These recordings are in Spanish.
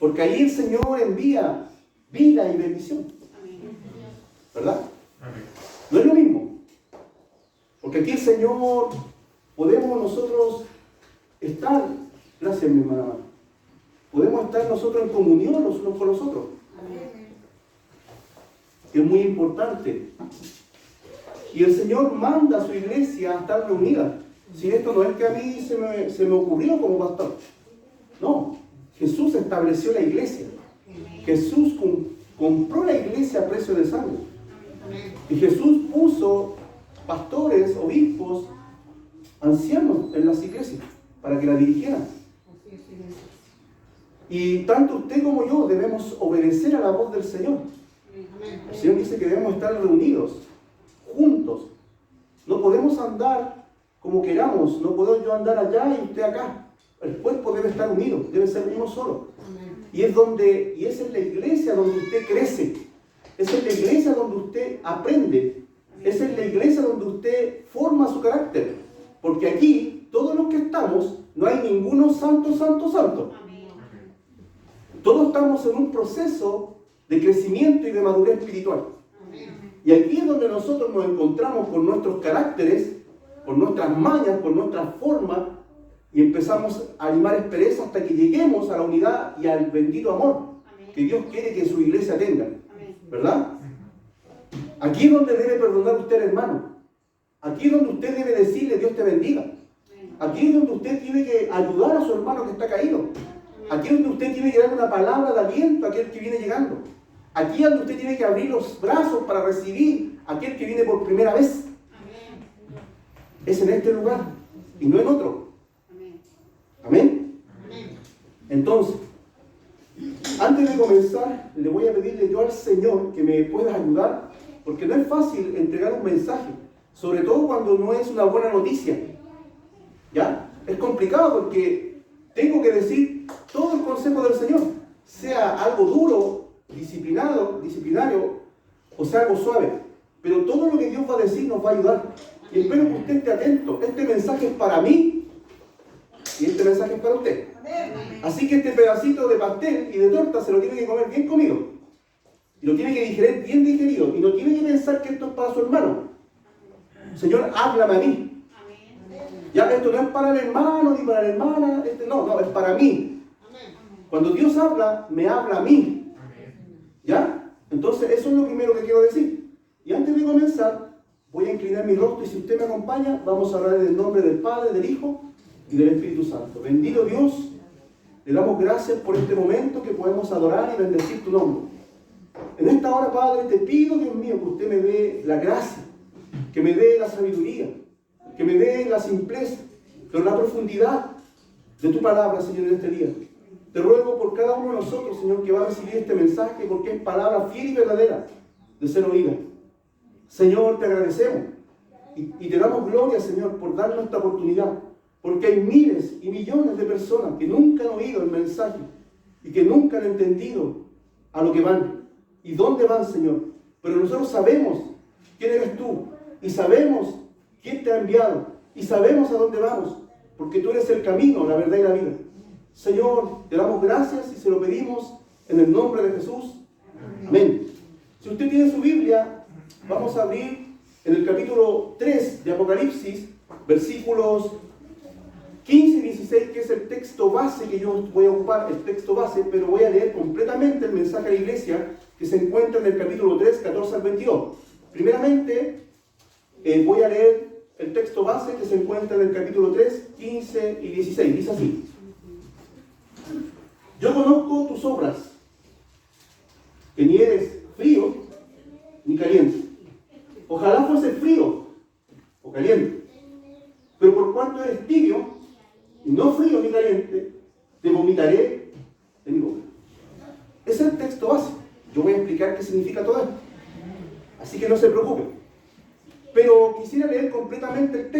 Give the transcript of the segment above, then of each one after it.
Porque ahí el Señor envía vida y bendición. ¿Verdad? No es lo mismo. Porque aquí el Señor, podemos nosotros estar, gracias mi hermana, podemos estar nosotros en comunión los unos con los otros. Es muy importante. Y el Señor manda a su iglesia a estar reunida. Si esto no es que a mí se me ocurrió como pastor. No, Jesús estableció la iglesia. Jesús compró la iglesia a precio de sangre. Y Jesús puso pastores, obispos, ancianos en las iglesias para que la dirigieran. Y tanto usted como yo debemos obedecer a la voz del Señor. El Señor dice que debemos estar reunidos, juntos. No podemos andar como queramos. No puedo yo andar allá y usted acá. El cuerpo debe estar unido, debe ser uno solo. Y esa es la iglesia donde usted crece. Esa es la iglesia donde usted aprende. Esa es la iglesia donde usted forma su carácter. Porque aquí, todos los que estamos, no hay ninguno santo, santo, santo. Todos estamos en un proceso de crecimiento y de madurez espiritual. Y aquí es donde nosotros nos encontramos con nuestros caracteres, con nuestras mañas, con nuestras formas, y empezamos a limar asperezas hasta que lleguemos a la unidad y al bendito amor que Dios quiere que su iglesia tenga. ¿Verdad? Aquí es donde debe perdonar usted, hermano. Aquí es donde usted debe decirle Dios te bendiga. Aquí es donde usted tiene que ayudar a su hermano que está caído. Aquí es donde usted tiene que dar una palabra de aliento a aquel que viene llegando. Aquí es donde usted tiene que abrir los brazos para recibir a aquel que viene por primera vez. Es en este lugar y no en otro. Amén. Entonces, antes de comenzar, le voy a pedirle yo al Señor que me pueda ayudar, porque no es fácil entregar un mensaje, sobre todo cuando no es una buena noticia. ¿Ya? Es complicado porque tengo que decir todo el consejo del Señor, sea algo duro, disciplinario, o sea algo suave. Pero todo lo que Dios va a decir nos va a ayudar. Y espero que usted esté atento. Este mensaje es para mí y este mensaje es para usted. Así que este pedacito de pastel y de torta se lo tiene que comer bien comido. Y lo tiene que digerir bien digerido. Y no tiene que pensar que esto es para su hermano. Señor, háblame a mí. Ya, esto no es para el hermano ni para la hermana. No, es para mí. Cuando Dios habla, me habla a mí. ¿Ya? Entonces, eso es lo primero que quiero decir. Y antes de comenzar, voy a inclinar mi rostro y si usted me acompaña, vamos a hablar en el nombre del Padre, del Hijo y del Espíritu Santo. Bendito Dios, le damos gracias por este momento que podemos adorar y bendecir tu nombre. En esta hora, Padre, te pido, Dios mío, que usted me dé la gracia, que me dé la sabiduría, que me dé la simpleza, pero la profundidad de tu palabra, Señor, en este día. Te ruego por cada uno de nosotros, Señor, que va a recibir este mensaje, porque es palabra fiel y verdadera de ser oída. Señor, te agradecemos y te damos gloria, Señor, por darnos esta oportunidad, porque hay miles y millones de personas que nunca han oído el mensaje y que nunca han entendido a lo que van y dónde van, Señor. Pero nosotros sabemos quién eres tú y sabemos quién te ha enviado y sabemos a dónde vamos, porque tú eres el camino, la verdad y la vida. Señor, te damos gracias y se lo pedimos en el nombre de Jesús. Amén. Si usted tiene su Biblia, vamos a abrir en el capítulo 3 de Apocalipsis, versículos 15 y 16, que es el texto base que yo voy a ocupar, el texto base, pero voy a leer completamente el mensaje a la iglesia que se encuentra en el capítulo 3, 14 al 22. Primeramente, voy a leer el texto base que se encuentra en el capítulo 3, 15 y 16. Dice así: yo conozco tus obras, que ni eres frío ni caliente. Ojalá fuese frío o caliente. Pero por cuanto eres tibio, y no frío ni caliente, te vomitaré de mi boca. Ese es el texto base. Yo voy a explicar qué significa todo esto. Así que no se preocupen. Pero quisiera leer completamente el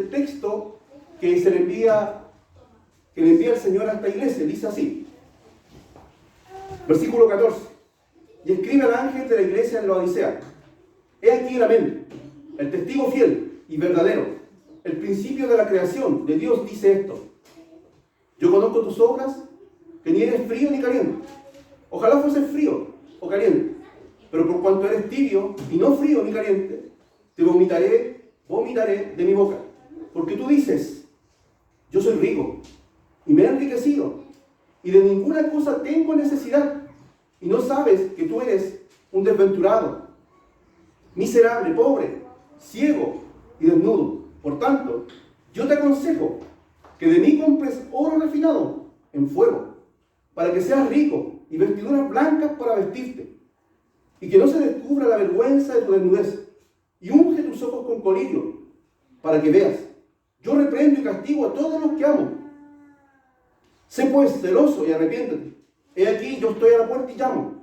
texto que se le envía, que le envía el Señor a esta iglesia. Dice así, versículo 14: y escribe al ángel de la iglesia en la Odisea: he aquí el amén, el testigo fiel y verdadero, el principio de la creación de Dios dice esto: yo conozco tus obras que ni eres frío ni caliente. Ojalá fuese frío o caliente, pero por cuanto eres tibio y no frío ni caliente, te vomitaré de mi boca. Porque tú dices, yo soy rico y me he enriquecido y de ninguna cosa tengo necesidad, y no sabes que tú eres un desventurado, miserable, pobre, ciego y desnudo. Por tanto, yo te aconsejo que de mí compres oro refinado en fuego, para que seas rico, y vestiduras blancas para vestirte, y que no se descubra la vergüenza de tu desnudez, y unge tus ojos con colirio, para que veas. Yo reprendo y castigo a todos los que amo. Sé pues celoso y arrepiéntete. He aquí, yo estoy a la puerta y llamo.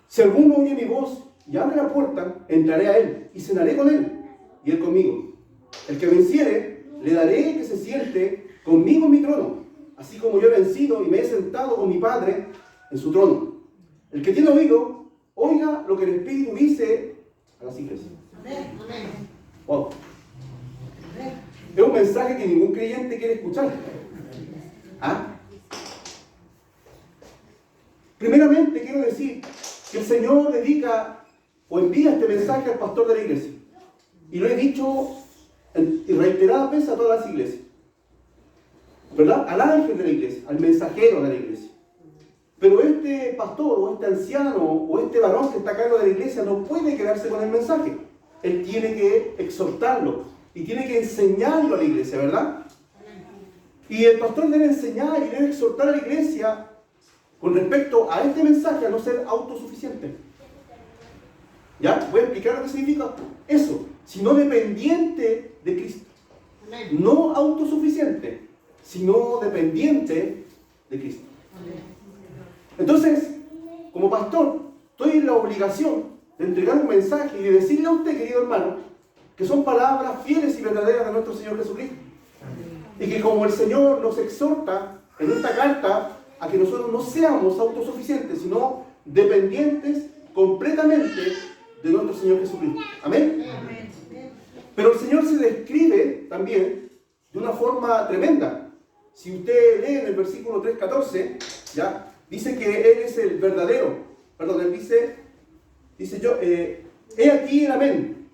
Si alguno oye mi voz y abre la puerta, entraré a él y cenaré con él y él conmigo. El que venciere, le daré que se siente conmigo en mi trono, así como yo he vencido y me he sentado con mi Padre en su trono. El que tiene oído, oiga lo que el Espíritu dice a las iglesias. Wow. Es un mensaje que ningún creyente quiere escuchar. ¿Ah? Primeramente quiero decir que el Señor dedica o envía este mensaje al pastor de la iglesia. Y lo he dicho y reiteradas veces a todas las iglesias. ¿Verdad? Al ángel de la iglesia, al mensajero de la iglesia. Pero este pastor o este anciano o este varón que está a cargo de la iglesia no puede quedarse con el mensaje. Él tiene que exhortarlo y tiene que enseñarlo a la iglesia, ¿verdad? Y el pastor debe enseñar y debe exhortar a la iglesia con respecto a este mensaje a no ser autosuficiente. ¿Ya? Voy a explicar lo que significa eso. Sino dependiente de Cristo. No autosuficiente, sino dependiente de Cristo. Entonces, como pastor, estoy en la obligación de entregar un mensaje y de decirle a usted, querido hermano, que son palabras fieles y verdaderas de nuestro Señor Jesucristo. Y que como el Señor nos exhorta en esta carta a que nosotros no seamos autosuficientes, sino dependientes completamente de nuestro Señor Jesucristo. Amén. Pero el Señor se describe también de una forma tremenda. Si usted lee en el versículo 3:14, ¿ya? Dice que Él es el verdadero. Perdón, Él dice yo, he aquí el amén.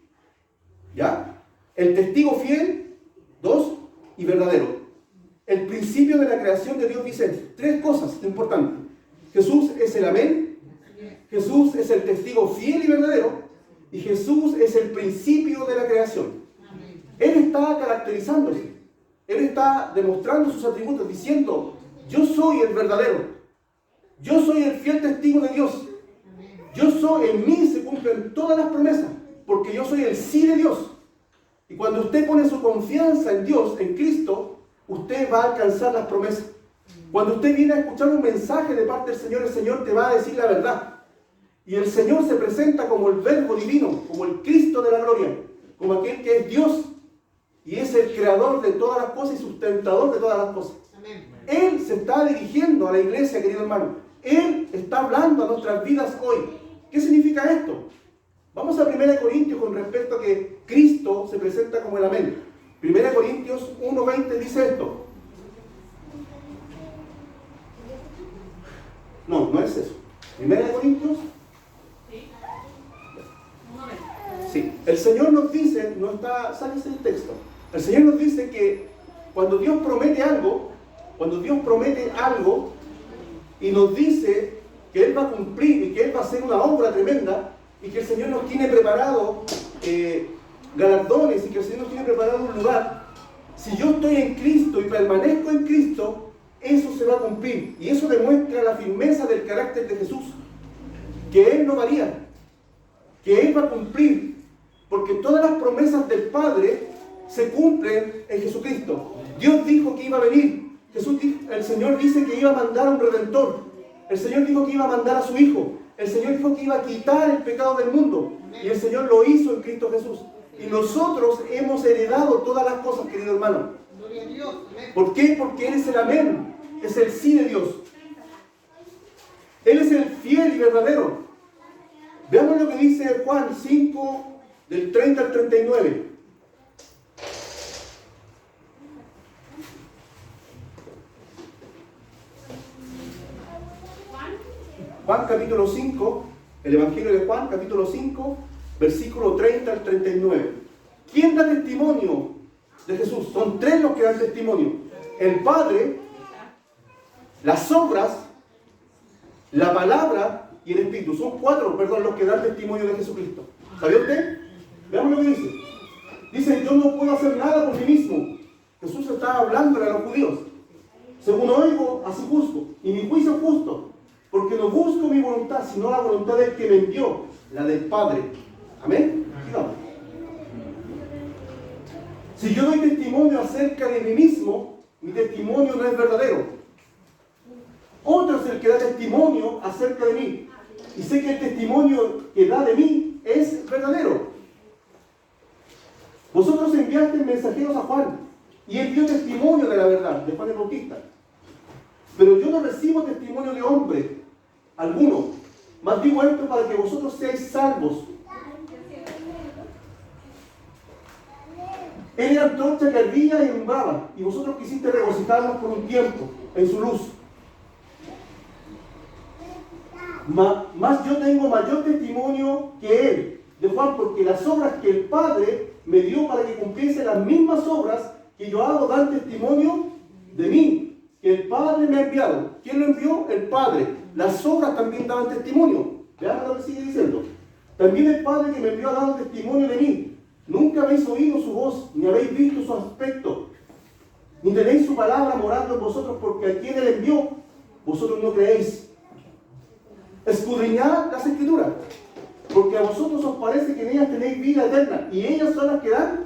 ¿Ya? El testigo fiel, 2, y verdadero. El principio de la creación de Dios dice 3 cosas importantes. Jesús es el amén, Jesús es el testigo fiel y verdadero, y Jesús es el principio de la creación. Él está caracterizándose, Él está demostrando sus atributos, diciendo, yo soy el verdadero, yo soy el fiel testigo de Dios, en mí se cumplen todas las promesas, porque yo soy el sí de Dios. Y cuando usted pone su confianza en Dios, en Cristo, usted va a alcanzar las promesas. Cuando usted viene a escuchar un mensaje de parte del Señor, el Señor te va a decir la verdad. Y el Señor se presenta como el Verbo divino, como el Cristo de la gloria, como aquel que es Dios y es el creador de todas las cosas y sustentador de todas las cosas. Amén. Él se está dirigiendo a la iglesia, querido hermano. Él está hablando a nuestras vidas hoy. ¿Qué significa esto? Vamos a 1 Corintios con respecto a que Cristo se presenta como el amén. 1 Corintios 1:20 dice esto. No es eso. 1 Corintios. Sí, el Señor nos dice, no está, sáquese el texto. El Señor nos dice que cuando Dios promete algo y nos dice que Él va a cumplir y que Él va a hacer una obra tremenda y que el Señor nos tiene preparado galardones y que el Señor nos tiene preparado un lugar, si yo estoy en Cristo y permanezco en Cristo, eso se va a cumplir. Y eso demuestra la firmeza del carácter de Jesús, que Él no varía, que Él va a cumplir, porque todas las promesas del Padre se cumplen en Jesucristo. Dios dijo que iba a venir. El Señor dice que iba a mandar a un Redentor. El Señor dijo que iba a mandar a su Hijo. El Señor dijo que iba a quitar el pecado del mundo. Y el Señor lo hizo en Cristo Jesús. Y nosotros hemos heredado todas las cosas, querido hermano. ¿Por qué? Porque Él es el amén. Es el sí de Dios. Él es el fiel y verdadero. Veamos lo que dice Juan 5, del 30 al 39. Juan capítulo 5, el Evangelio de Juan capítulo 5, versículo 30 al 39. ¿Quién da testimonio de Jesús? Son tres los que dan testimonio: el Padre, las obras, la palabra y el Espíritu. Son cuatro, los que dan testimonio de Jesucristo. ¿Sabía usted? Veamos lo que dice. Dice: yo no puedo hacer nada por mí mismo. Jesús estaba hablando a los judíos. Según oigo, así juzgo, y mi juicio es justo, porque no busco mi voluntad, sino la voluntad del que me envió, la del Padre. Amén. Sigamos. Si yo doy testimonio acerca de mí mismo, mi testimonio no es verdadero. Otro es el que da testimonio acerca de mí, y sé que el testimonio que da de mí es verdadero. Vosotros enviasteis mensajeros a Juan, y él dio testimonio de la verdad, de Juan el Bautista. Pero yo no recibo testimonio de hombre alguno, mas digo esto para que vosotros seáis salvos. Él era antorcha que ardía y alumbraba, y vosotros quisiste regocijarnos por un tiempo en su luz. Mas yo tengo mayor testimonio que él, de Juan, porque las obras que el Padre me dio para que cumpliese las mismas obras que yo hago dan testimonio de mí, que el Padre me ha enviado. ¿Quién lo envió? El Padre. Las obras también daban testimonio. Veamos lo que sigue diciendo. También el Padre que me envió ha dado testimonio de mí. Nunca habéis oído su voz, ni habéis visto su aspecto, ni tenéis su palabra morando en vosotros, porque a quien él envió, vosotros no creéis. Escudriñad las Escrituras, porque a vosotros os parece que en ellas tenéis vida eterna, y ellas son las que dan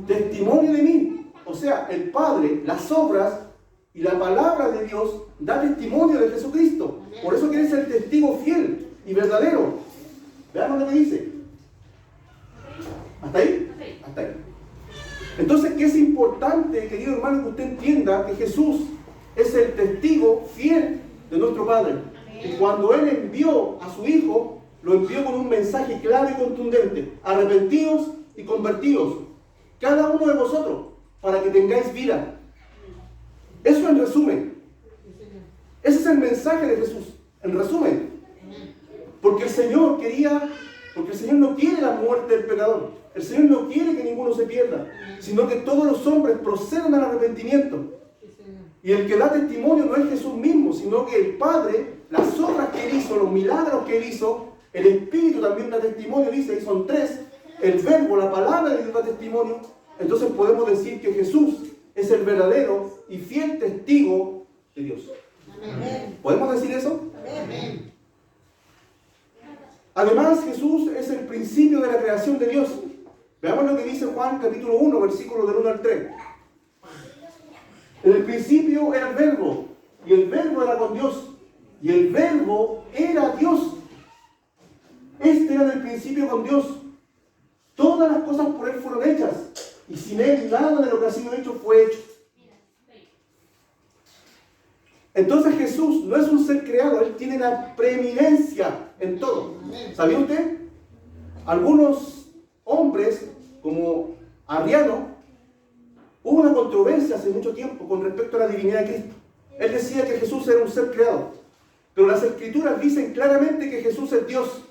testimonio de mí. O sea, el Padre, las obras y la palabra de Dios da testimonio de Jesucristo. Por eso quiere ser testigo fiel y verdadero. Veamos lo que dice. ¿Hasta ahí? Hasta ahí. Entonces, ¿qué es importante, querido hermano, que usted entienda que Jesús es el testigo fiel de nuestro Padre? Y cuando Él envió a su Hijo, lo envió con un mensaje claro y contundente: arrepentidos y convertidos, cada uno de vosotros, para que tengáis vida. Eso en resumen. Ese es el mensaje de Jesús, en resumen. Porque el Señor no quiere la muerte del pecador. El Señor no quiere que ninguno se pierda, sino que todos los hombres procedan al arrepentimiento. Y el que da testimonio no es Jesús mismo, sino que el Padre, las obras que Él hizo, los milagros que Él hizo, el Espíritu también da testimonio, dice, y son tres: el Verbo, la palabra de Dios da testimonio. Entonces podemos decir que Jesús es el verdadero y fiel testigo de Dios. Amén. ¿Podemos decir eso? Amén. Además, Jesús es el principio de la creación de Dios. Veamos lo que dice Juan capítulo 1, versículos del 1 al 3. En el principio era el Verbo, y el Verbo era con Dios, y el Verbo era Dios. Este era del principio con Dios. Todas las cosas por Él fueron hechas, y sin Él nada de lo que ha sido hecho fue hecho. Entonces Jesús no es un ser creado, Él tiene la preeminencia en todo. ¿Sabía usted? Algunos hombres, como Arriano, hubo una controversia hace mucho tiempo con respecto a la divinidad de Cristo. Él decía que Jesús era un ser creado, pero las Escrituras dicen claramente que Jesús es Dios.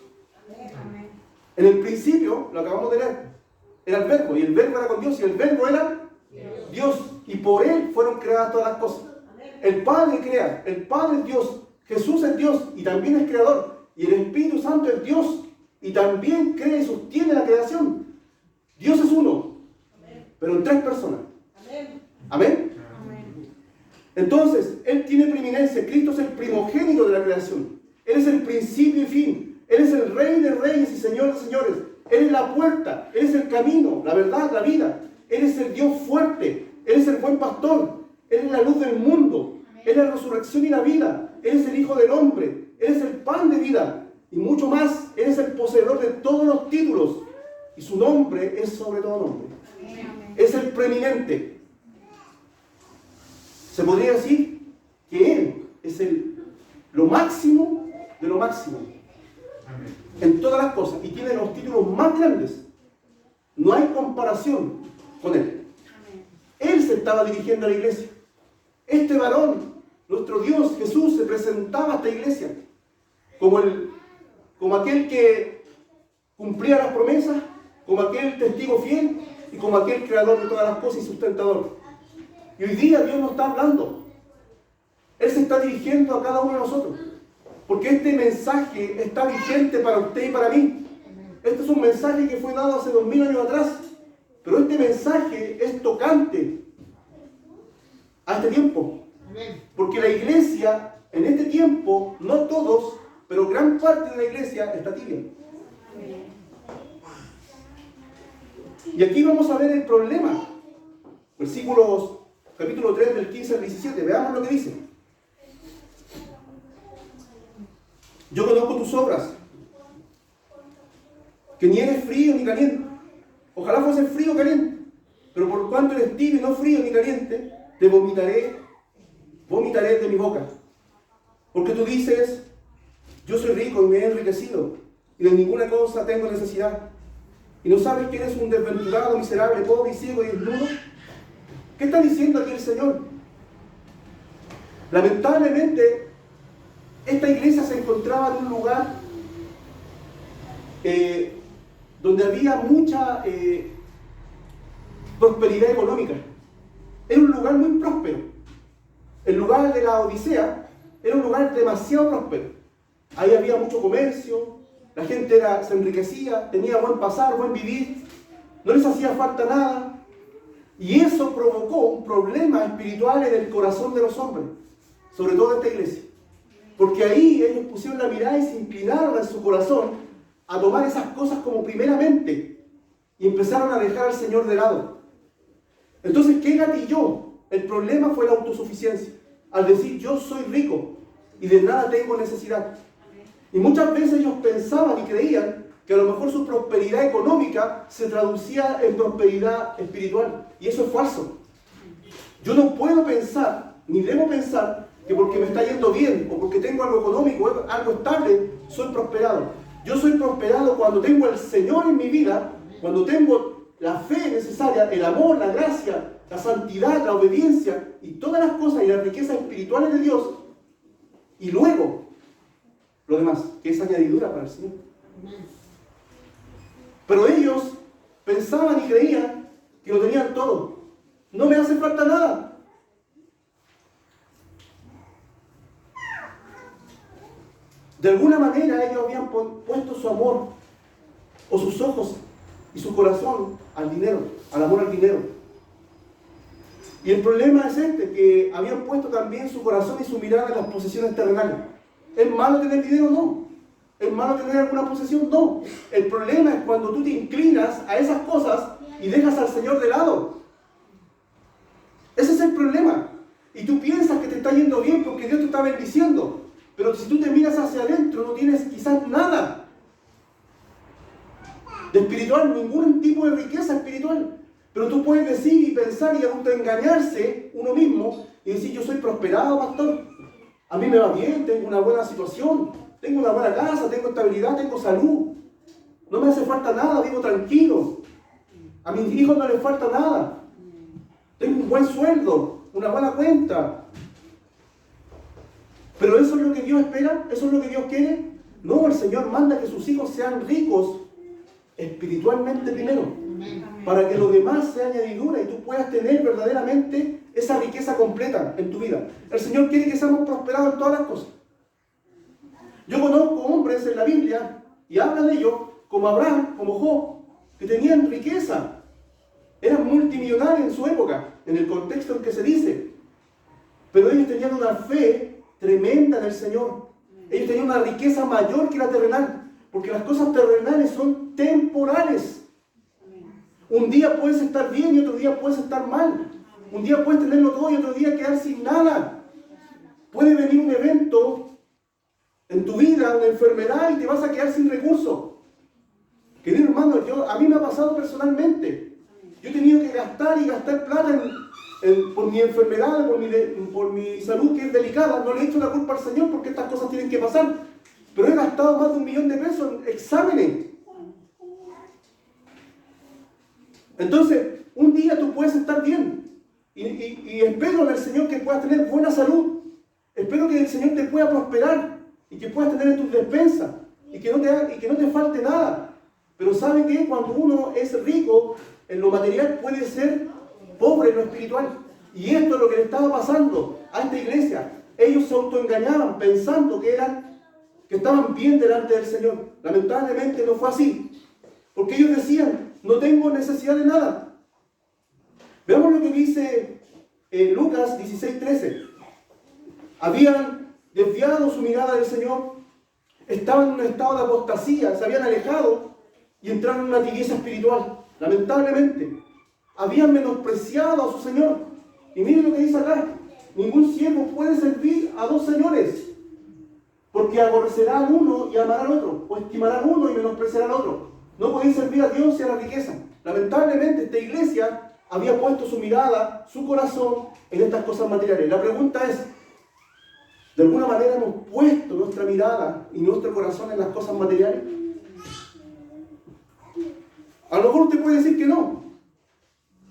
En el principio, lo acabamos de leer, era el Verbo, y el Verbo era con Dios, y el Verbo era Dios, y por Él fueron creadas todas las cosas. El Padre crea, el Padre es Dios, Jesús es Dios y también es creador, y el Espíritu Santo es Dios y también crea y sostiene la creación. Dios es uno, pero en tres personas. Amén. Entonces, Él tiene preeminencia. Cristo es el primogénito de la creación. Él es el principio y fin. Él es el Rey de reyes y Señor de señores. Él es la puerta, Él es el camino, la verdad, la vida. Él es el Dios fuerte, Él es el buen pastor. Él es la luz del mundo, Él es la resurrección y la vida, Él es el Hijo del Hombre, Él es el pan de vida, y mucho más. Él es el poseedor de todos los títulos, y su nombre es sobre todo nombre. Es el preeminente. Se podría decir que Él es lo máximo de lo máximo en todas las cosas, y tiene los títulos más grandes. No hay comparación con Él. Él se estaba dirigiendo a la iglesia. Este varón, nuestro Dios Jesús, se presentaba a esta iglesia como aquel que cumplía las promesas, como aquel testigo fiel y como aquel creador de todas las cosas y sustentador. Y hoy día Dios nos está hablando. Él se está dirigiendo a cada uno de nosotros. Porque este mensaje está vigente para usted y para mí. Este es un mensaje que fue dado hace 2000 años atrás. Pero este mensaje es tocante a este tiempo. Porque la iglesia, en este tiempo, no todos, pero gran parte de la iglesia está tibia. Y aquí vamos a ver el problema. Versículos, capítulo 3, del 15 al 17. Veamos lo que dice. Yo conozco tus obras, que ni eres frío ni caliente. Ojalá fuese frío o caliente, pero por cuanto eres tibio y no frío ni caliente, te vomitaré de mi boca. Porque tú dices, yo soy rico y me he enriquecido, y de ninguna cosa tengo necesidad. ¿Y no sabes que eres un desventurado, miserable, pobre y ciego y desnudo? ¿Qué está diciendo aquí el Señor? Lamentablemente, esta iglesia se encontraba en un lugar donde había mucha prosperidad económica. Era un lugar muy próspero. El lugar de la Odisea era un lugar demasiado próspero. Ahí había mucho comercio, la gente se enriquecía, tenía buen pasar, buen vivir, no les hacía falta nada. Y eso provocó un problema espiritual en el corazón de los hombres, sobre todo esta iglesia. Porque ahí ellos pusieron la mirada y se inclinaron en su corazón a tomar esas cosas como primeramente y empezaron a dejar al Señor de lado. Entonces, ¿qué gatilló? El problema fue la autosuficiencia. Al decir, yo soy rico y de nada tengo necesidad. Y muchas veces ellos pensaban y creían que a lo mejor su prosperidad económica se traducía en prosperidad espiritual. Y eso es falso. Yo no puedo pensar, ni debo pensar, que porque me está yendo bien o porque tengo algo económico, algo estable, soy prosperado. Yo soy prosperado cuando tengo al Señor en mi vida, cuando tengo la fe necesaria, el amor, la gracia, la santidad, la obediencia y todas las cosas y las riquezas espirituales de Dios. Y luego, lo demás, que es añadidura para el Señor. Pero ellos pensaban y creían que lo tenían todo. No me hace falta nada. De alguna manera ellos habían puesto su amor o sus ojos y su corazón al dinero, al amor al dinero. Y el problema es que habían puesto también su corazón y su mirada en las posesiones terrenales. ¿Es malo tener dinero? No. ¿Es malo tener alguna posesión? No. El problema es cuando tú te inclinas a esas cosas y dejas al Señor de lado. Ese es el problema. Y tú piensas que te está yendo bien porque Dios te está bendiciendo. Pero si tú te miras hacia adentro, no tienes quizás nada de espiritual, ningún tipo de riqueza espiritual. Pero tú puedes decir y pensar y autoengañarse uno mismo y decir, yo soy prosperado, pastor. A mí me va bien, tengo una buena situación, tengo una buena casa, tengo estabilidad, tengo salud. No me hace falta nada, vivo tranquilo. A mis hijos no les falta nada. Tengo un buen sueldo, una buena cuenta. ¿Pero eso es lo que Dios espera? ¿Eso es lo que Dios quiere? No, el Señor manda que sus hijos sean ricos espiritualmente primero, para que lo demás sea añadidura y tú puedas tener verdaderamente esa riqueza completa en tu vida. El Señor quiere que seamos prosperados en todas las cosas. Yo conozco hombres en la Biblia, y hablan de ellos, como Abraham, como Job, que tenían riqueza. Eran multimillonarios en su época, en el contexto en que se dice. Pero ellos tenían una fe tremenda en el Señor. Ellos tenían una riqueza mayor que la terrenal, porque las cosas terrenales son temporales. Un día puedes estar bien y otro día puedes estar mal. Un día puedes tenerlo todo y otro día quedar sin nada. Puede venir un evento en tu vida, una enfermedad, y te vas a quedar sin recursos. Querido hermano, a mí me ha pasado personalmente. Yo he tenido que gastar y gastar plata por mi enfermedad, por mi salud que es delicada. No le he hecho la culpa al Señor porque estas cosas tienen que pasar. Pero he gastado más de $1 millón en exámenes. Entonces, un día tú puedes estar bien. Y espero del Señor que puedas tener buena salud. Espero que el Señor te pueda prosperar. y que puedas tener en tus despensas y que no te falte nada. Pero ¿sabe qué? Cuando uno es rico en lo material puede ser pobre en lo espiritual. Y esto es lo que le estaba pasando a esta iglesia. Ellos se autoengañaban pensando que estaban bien delante del Señor. Lamentablemente no fue así. Porque ellos decían, no tengo necesidad de nada. Veamos lo que dice Lucas 16:13. Habían desviado su mirada del Señor, estaban en un estado de apostasía, se habían alejado y entraron en una tibieza espiritual. Lamentablemente, habían menospreciado a su Señor. Y miren lo que dice acá: ningún siervo puede servir a dos señores, porque aborrecerá al uno y amará al otro, o estimará al uno y menospreciará al otro. No podéis servir a Dios y a la riqueza. Lamentablemente, esta iglesia había puesto su mirada, su corazón en estas cosas materiales. La pregunta es, ¿de alguna manera hemos puesto nuestra mirada y nuestro corazón en las cosas materiales? A lo mejor usted puede decir que no,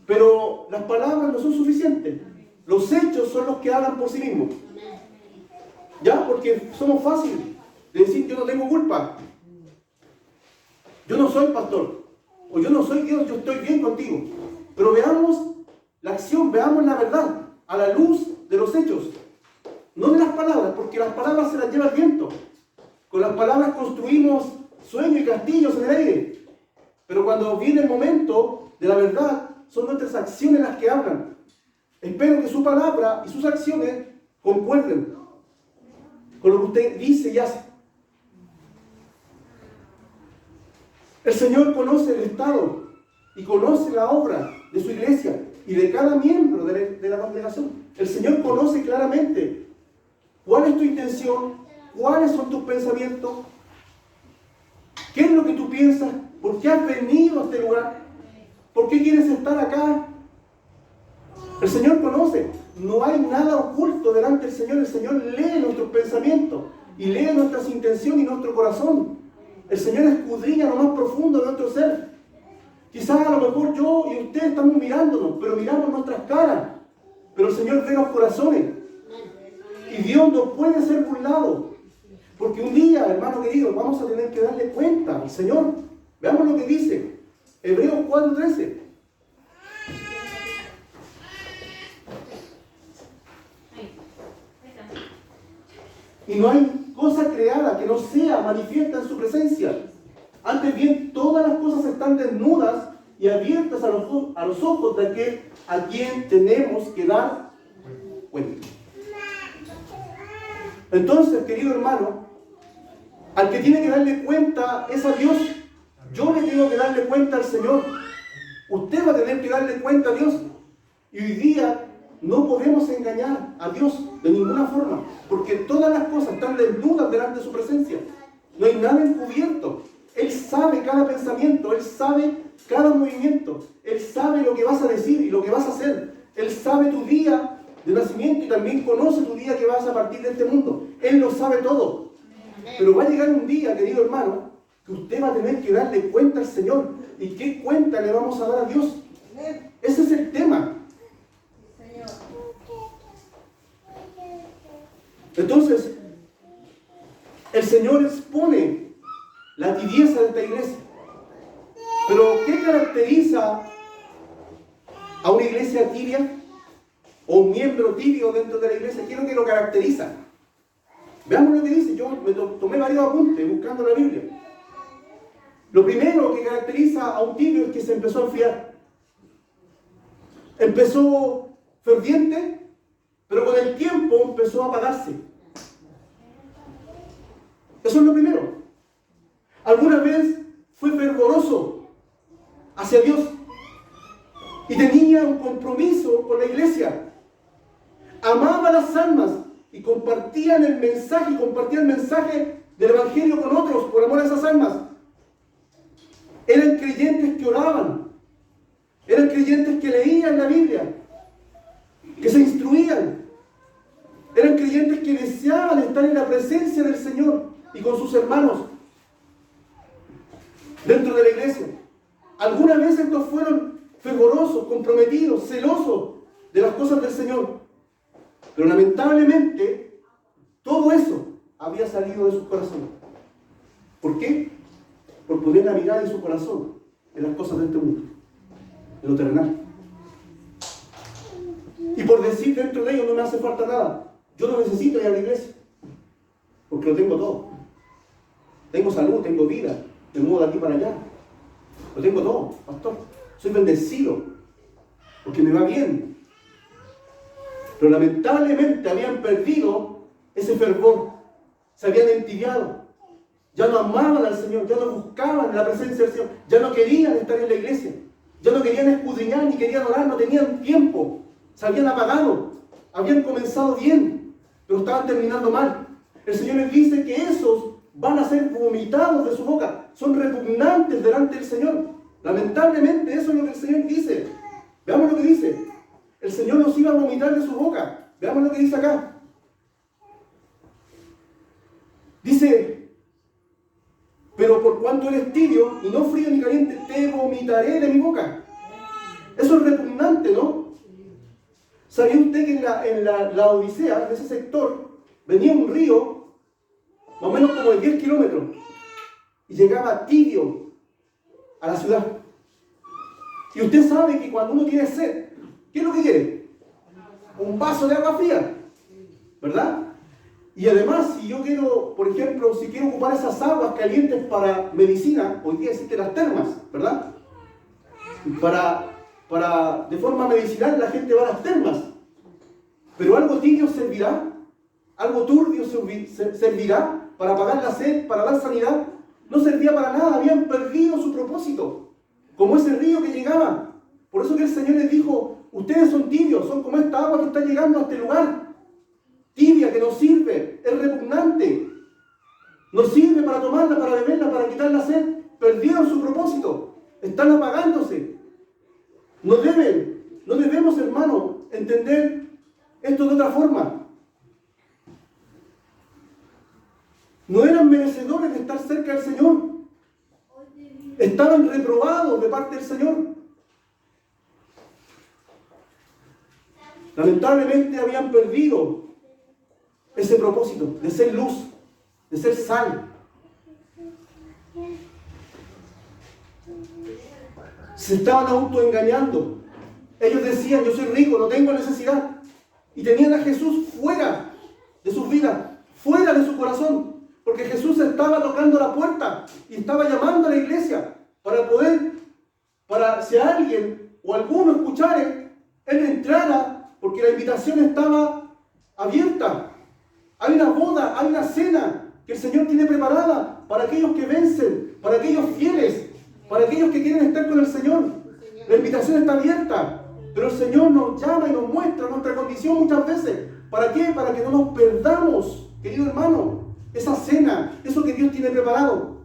pero las palabras no son suficientes. Los hechos son los que hablan por sí mismos. ¿Ya? Porque somos fáciles de decir, yo no tengo culpa. Yo no soy pastor. O yo no soy Dios, yo estoy bien contigo. Pero veamos la acción, veamos la verdad a la luz de los hechos. No de las palabras, porque las palabras se las lleva el viento. Con las palabras construimos sueños y castillos en el aire. Pero cuando viene el momento de la verdad, son nuestras acciones las que hablan. Espero que su palabra y sus acciones concuerden con lo que usted dice y hace. El Señor conoce el estado y conoce la obra de su iglesia y de cada miembro de la congregación. El Señor conoce claramente cuál es tu intención, cuáles son tus pensamientos, qué es lo que tú piensas, por qué has venido a este lugar, por qué quieres estar acá. El Señor conoce. No hay nada oculto delante del Señor. El Señor lee nuestros pensamientos y lee nuestras intenciones y nuestro corazón. El Señor escudriña lo más profundo de nuestro ser. Quizás a lo mejor yo y usted estamos mirándonos, pero miramos nuestras caras. Pero el Señor ve los corazones. Y Dios no puede ser burlado. Porque un día, hermano querido, vamos a tener que darle cuenta al Señor. Veamos lo que dice Hebreos 4:13. Y no hay cosa creada que no sea manifiesta en su presencia. Antes bien, todas las cosas están desnudas y abiertas a los ojos de aquel a quien tenemos que dar cuenta. Entonces, querido hermano, al que tiene que darle cuenta es a Dios. Yo le tengo que darle cuenta al Señor. Usted va a tener que darle cuenta a Dios. Y hoy día no podemos engañar a Dios de ninguna forma, porque todas las cosas están desnudas delante de su presencia. No hay nada encubierto. Él sabe cada pensamiento, Él sabe cada movimiento, Él sabe lo que vas a decir y lo que vas a hacer. Él sabe tu día de nacimiento y también conoce tu día que vas a partir de este mundo. Él lo sabe todo. Pero va a llegar un día, querido hermano, que usted va a tener que darle cuenta al Señor. ¿Y qué cuenta le vamos a dar a Dios? Ese es el tema. Entonces, el Señor expone la tibieza de esta iglesia. Pero, ¿qué caracteriza a una iglesia tibia? O un miembro tibio dentro de la iglesia. ¿Qué es lo que lo caracteriza? Veamos lo que dice. Yo me tomé varios apuntes buscando la Biblia. Lo primero que caracteriza a un tibio es que se empezó a enfriar. Empezó ferviente, pero con el tiempo empezó a apagarse. Eso es lo primero. Alguna vez fue fervoroso hacia Dios y tenía un compromiso con la iglesia. Amaba las almas y compartían el mensaje del Evangelio con otros por amor a esas almas. Eran creyentes que oraban, eran creyentes que leían la Biblia, que se instruían, eran creyentes que deseaban estar en la presencia del Señor y con sus hermanos dentro de la iglesia. Algunas veces estos fueron fervorosos, comprometidos, celosos de las cosas del Señor. Pero lamentablemente, todo eso había salido de su corazón. ¿Por qué? Por poner la mirada en su corazón, en las cosas de este mundo, en lo terrenal. Y por decir dentro de ellos no me hace falta nada. Yo no necesito ir a la iglesia, porque lo tengo todo. Tengo salud, tengo vida, me muevo de aquí para allá. Lo tengo todo, pastor. Soy bendecido, porque me va bien. Pero lamentablemente habían perdido ese fervor. Se habían entibiado. Ya no amaban al Señor, ya no buscaban la presencia del Señor, ya no querían estar en la iglesia, ya no querían escudriñar ni querían orar, no tenían tiempo. Se habían apagado, habían comenzado bien, pero estaban terminando mal. El Señor les dice que esos van a ser vomitados de su boca, son repugnantes delante del Señor. Lamentablemente eso es lo que el Señor dice. Veamos lo que dice. El Señor los iba a vomitar de su boca. Veamos lo que dice acá. Dice: pero por cuanto eres tibio y no frío ni caliente, te vomitaré de mi boca. Eso es repugnante, ¿no? ¿Sabía usted que en la Odisea, en ese sector, venía un río, más o menos como de 10 kilómetros, y llegaba tibio a la ciudad? Y usted sabe que cuando uno tiene sed, ¿qué es lo que quiere? Un vaso de agua fría, ¿verdad? Y además, si yo quiero, por ejemplo, si quiero ocupar esas aguas calientes para medicina, hoy día existen las termas, ¿verdad? De forma medicinal la gente va a las termas. Pero algo tibio servirá, algo turbio servirá para apagar la sed, para dar sanidad. No servía para nada, habían perdido su propósito, como ese río que llegaba. Por eso que el Señor les dijo: ustedes son tibios, son como esta agua que está llegando a este lugar. Tibia, que no sirve, es repugnante. No sirve para tomarla, para beberla, para quitar la sed. Perdieron su propósito, están apagándose. No debemos, hermanos, entender esto de otra forma. No eran merecedores de estar cerca del Señor. Estaban reprobados de parte del Señor. Lamentablemente habían perdido ese propósito de ser luz, de ser sal. Se estaban autoengañando. Ellos decían: yo soy rico, no tengo necesidad. Y tenían a Jesús fuera de sus vidas, fuera de su corazón. Porque Jesús estaba tocando la puerta y estaba llamando a la iglesia para si alguien o alguno escuchare, él entrara, porque la invitación estaba abierta. Hay una boda, hay una cena que el Señor tiene preparada para aquellos que vencen, para aquellos fieles, para aquellos que quieren estar con el Señor. La invitación está abierta, pero el Señor nos llama y nos muestra nuestra condición muchas veces. ¿Para qué? Para que no nos perdamos, querido hermano, esa cena, eso que Dios tiene preparado.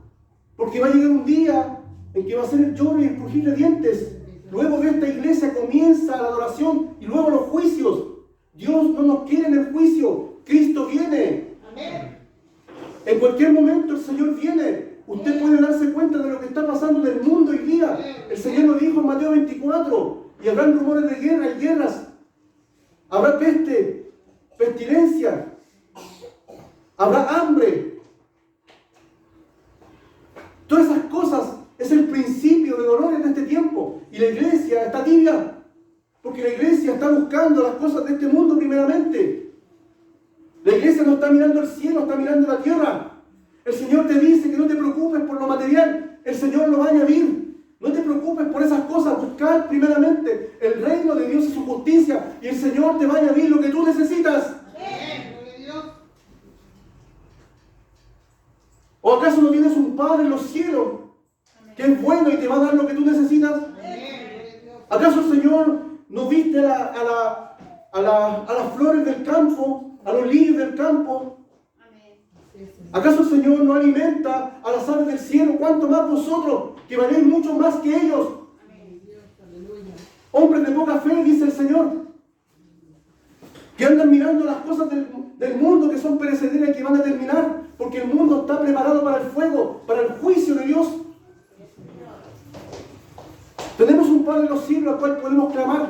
Porque va a llegar un día en que va a ser el lloro y el crujir de dientes. Luego de esta iglesia comienza la adoración y luego los juicios. Dios no nos quiere en el juicio. Cristo viene. Amén. En cualquier momento el Señor viene. Usted puede darse cuenta de lo que está pasando en el mundo hoy día. El Señor lo dijo en Mateo 24. Y habrán rumores de guerra y guerras. Habrá peste, pestilencia. Habrá hambre. Todas esas cosas es el principio de dolores de este tiempo. Y la iglesia está tibia. Porque la iglesia está buscando las cosas de este mundo primeramente. La iglesia no está mirando el cielo, está mirando la tierra. El Señor te dice que no te preocupes por lo material. El Señor lo va a añadir. No te preocupes por esas cosas. Buscar primeramente el reino de Dios y su justicia. Y el Señor te va a añadir lo que tú necesitas. ¿O acaso no tienes un Padre en los cielos que es bueno y te va a dar lo que tú necesitas? ¿Acaso el Señor no viste a las flores del campo, a los lirios del campo? ¿Acaso el Señor no alimenta a las aves del cielo? ¿Cuánto más vosotros, que valéis mucho más que ellos? Hombres de poca fe, dice el Señor, que andan mirando las cosas del mundo que son perecederas y que van a terminar, porque el mundo está preparado para el fuego, para el juicio de Dios. Tenemos un Padre en los cielos al cual podemos clamar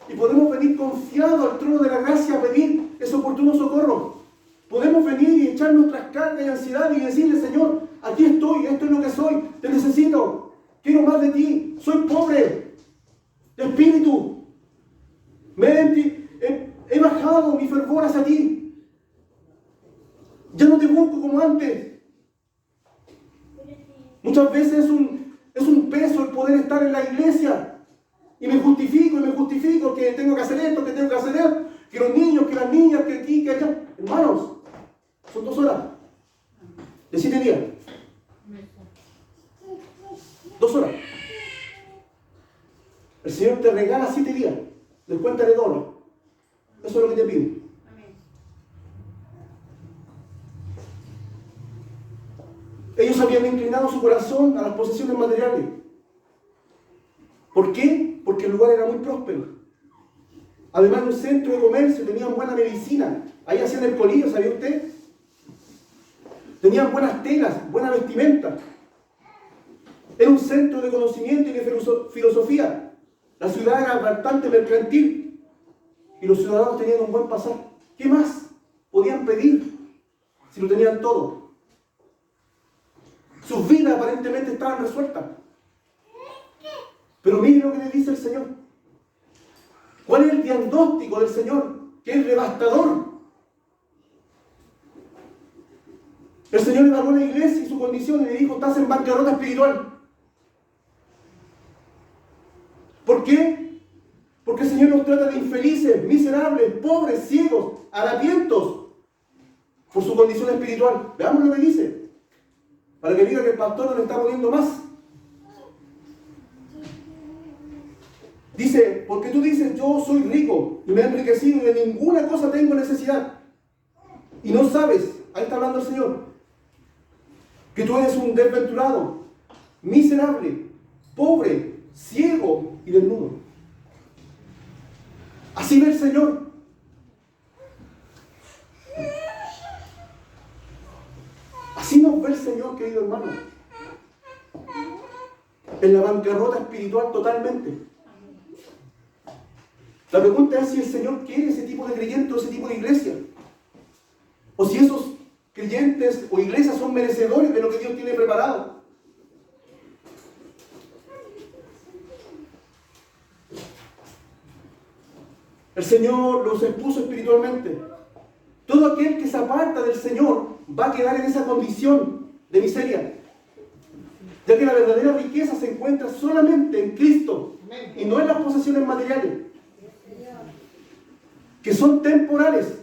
y podemos venir confiados al trono de la gracia a pedir ese oportuno socorro. Podemos venir y echar nuestras cargas y ansiedad y decirle, Señor, aquí estoy, esto es lo que soy, te necesito, quiero más de ti, soy pobre de espíritu, he bajado mi fervor hacia ti, ya no te busco como antes. Muchas veces es un peso el poder estar en la iglesia y me justifico que tengo que hacer esto, que tengo que hacer esto, que los niños, que las niñas, que aquí, que allá. Hermanos, son 2 horas de 7 días. 2 horas. El Señor te regala 7 días. Descuéntale $2. Eso es lo que te pido. Ellos habían inclinado su corazón a las posesiones materiales. ¿Por qué? Porque el lugar era muy próspero. Además de un centro de comercio, tenían buena medicina. Ahí hacían el colillo, ¿sabía usted? Tenían buenas telas, buena vestimenta. Era un centro de conocimiento y de filosofía. La ciudad era bastante mercantil y los ciudadanos tenían un buen pasar. ¿Qué más podían pedir si lo tenían todo? Sus vidas aparentemente estaban resueltas. Pero miren lo que le dice el Señor. ¿Cuál es el diagnóstico del Señor? Que es devastador. El Señor evaluó la iglesia y su condición y le dijo, estás en bancarrota espiritual. ¿Por qué? Porque el Señor nos trata de infelices, miserables, pobres, ciegos, harapientos por su condición espiritual. Veamos lo que dice, para que diga que el pastor no le está poniendo más. Dice, porque tú dices, yo soy rico y me he enriquecido y de ninguna cosa tengo necesidad. Y no sabes, ahí está hablando el Señor, que tú eres un desventurado, miserable, pobre, ciego y desnudo. Así ve el Señor. Así nos ve el Señor, querido hermano. En la bancarrota espiritual totalmente. La pregunta es si el Señor quiere ese tipo de creyente o ese tipo de iglesia. O si esos creyentes o iglesias son merecedores de lo que Dios tiene preparado. El Señor los expuso espiritualmente. Todo aquel que se aparta del Señor va a quedar en esa condición de miseria, ya que la verdadera riqueza se encuentra solamente en Cristo y no en las posesiones materiales, que son temporales.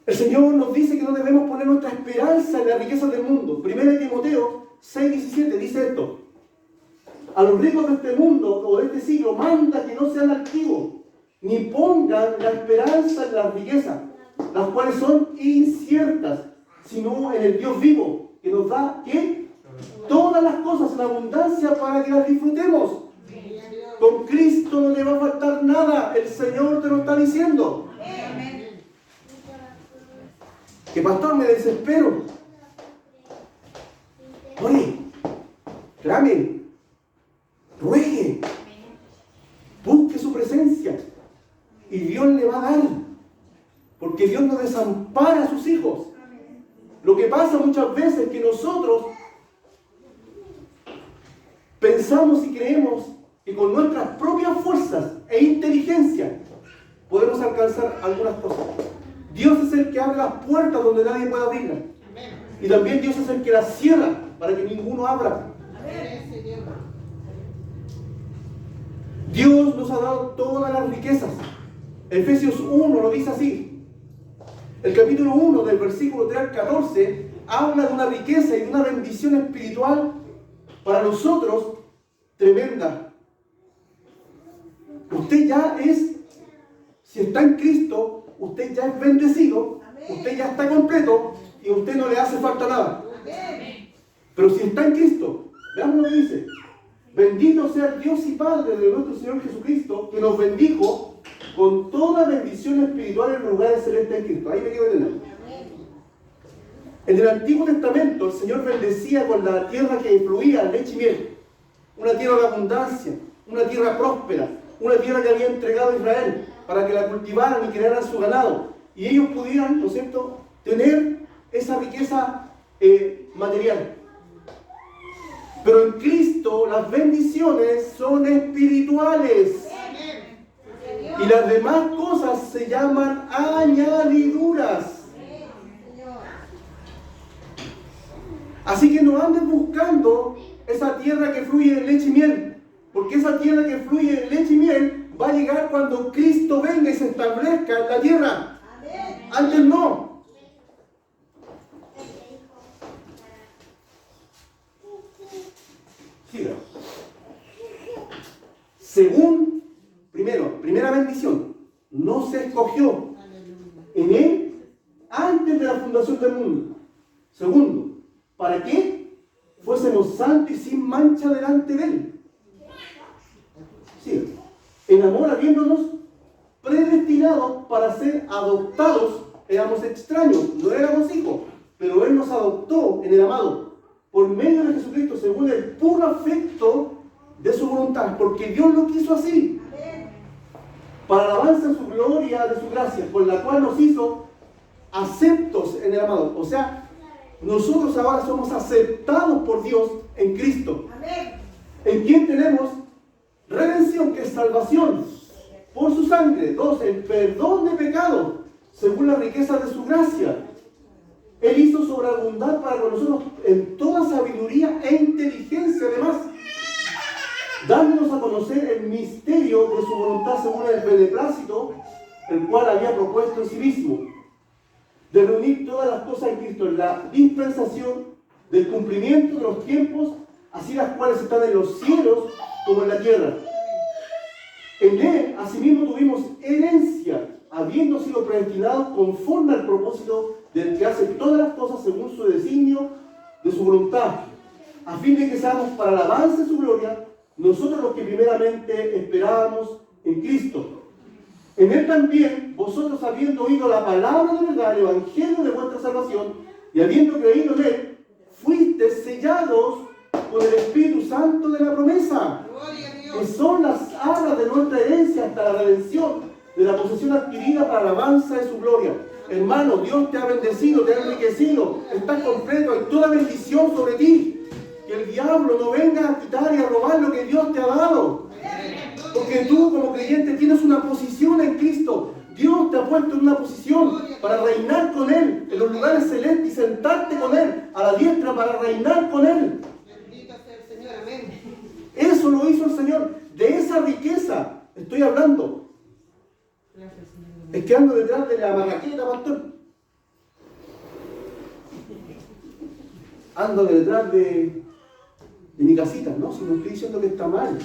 El Señor nos dice que no debemos poner nuestra esperanza en las riquezas del mundo. 1 Timoteo 6:17 dice esto: a los ricos de este mundo o de este siglo manda que no sean altivos, ni pongan la esperanza en las riquezas, las cuales son inciertas, sino en el Dios vivo, que nos da, ¿qué? Todas las cosas en abundancia para que las disfrutemos. Con Cristo no te va a faltar nada, el Señor te lo está diciendo. Que pastor, me desespero. Ore, clame, ruegue, busque su presencia y Dios le va a dar, porque Dios no desampara a sus hijos. Lo que pasa muchas veces es que nosotros pensamos y creemos que con nuestras propias fuerzas e inteligencia podemos alcanzar algunas cosas. Dios es el que abre las puertas donde nadie puede abrirlas. Y también Dios es el que las cierra para que ninguno abra. Dios nos ha dado todas las riquezas. Efesios 1 lo dice así. El capítulo 1 del versículo 3 al 14 habla de una riqueza y de una bendición espiritual para nosotros tremenda. Usted ya es, si está en Cristo, usted ya es bendecido, usted ya está completo y a usted no le hace falta nada. Pero si está en Cristo, veamos lo que dice: bendito sea el Dios y Padre de nuestro Señor Jesucristo, que nos bendijo con toda bendición espiritual en lugares celestes en Cristo. Ahí me quiero detener. En el Antiguo Testamento el Señor bendecía con la tierra que fluía leche y miel, una tierra de abundancia, una tierra próspera, una tierra que había entregado a Israel. para que la cultivaran y crearan su ganado. Y ellos pudieran, ¿no es cierto?, tener esa riqueza material. Pero en Cristo las bendiciones son espirituales. Y las demás cosas se llaman añadiduras. Así que no andes buscando esa tierra que fluye de leche y miel. Porque esa tierra que fluye de leche y miel va a llegar cuando Cristo venga y se establezca en la tierra. Antes no. Siga. Según, primera bendición, no se escogió en Él antes de la fundación del mundo. Segundo, ¿para qué? Fuésemos santos y sin mancha delante de Él. Sí. En amor habiéndonos predestinados para ser adoptados, éramos extraños, no éramos hijos, pero Él nos adoptó en el amado, por medio de Jesucristo, según el puro afecto de su voluntad, porque Dios lo quiso así, para alabanza de su gloria, de su gracia, por la cual nos hizo aceptos en el amado. O sea, nosotros ahora somos aceptados por Dios en Cristo, en quien tenemos redención, que es salvación, por su sangre. 2, el perdón de pecados, según la riqueza de su gracia. Él hizo sobreabundar para con nosotros en toda sabiduría e inteligencia, además, dándonos a conocer el misterio de su voluntad según el beneplácito, el cual había propuesto en sí mismo, de reunir todas las cosas en Cristo, en la dispensación del cumplimiento de los tiempos, así las cuales están en los cielos como en la tierra. En Él, asimismo, tuvimos herencia, habiendo sido predestinados conforme al propósito del que hace todas las cosas según su designio de su voluntad, a fin de que seamos para el avance de su gloria, nosotros los que primeramente esperábamos en Cristo. En Él también, vosotros habiendo oído la palabra de verdad, el evangelio de vuestra salvación, y habiendo creído en Él, fuisteis sellados con el Espíritu Santo de la promesa, que son las arras de nuestra herencia hasta la redención de la posesión adquirida para la alabanza de su gloria. Hermano, Dios te ha bendecido, te ha enriquecido, estás completo, hay toda bendición sobre ti. Que el diablo no venga a quitar y a robar lo que Dios te ha dado. Porque tú como creyente tienes una posición en Cristo. Dios te ha puesto en una posición para reinar con Él en los lugares celestes y sentarte con Él a la diestra para reinar con Él. Bendito sea el Señor, amén. Eso lo hizo el Señor. De esa riqueza estoy hablando. Es que ando detrás de la marraqueta, pastor. Ando detrás de mi casita, ¿no? Si no estoy diciendo que está mal.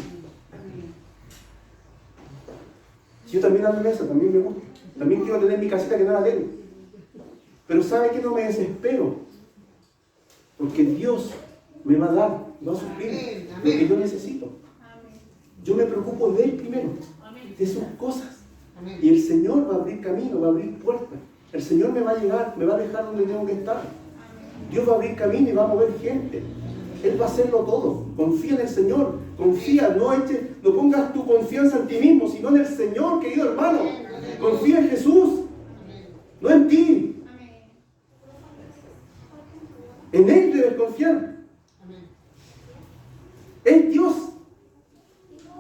Si yo también ando en eso, también me gusta. También quiero tener mi casita que no la tengo. Pero ¿sabe qué? No me desespero. Porque Dios me va a dar, me va a suplir lo que yo necesito. Yo me preocupo de Él primero, de sus cosas. Y el Señor va a abrir camino, va a abrir puertas. El Señor me va a llegar, me va a dejar donde tengo que estar. Dios va a abrir camino y va a mover gente. Él va a hacerlo todo. Confía en el Señor. Confía, no pongas tu confianza en ti mismo, sino en el Señor, querido hermano. Confía en Jesús, no en ti. En Él debes confiar. Es Dios.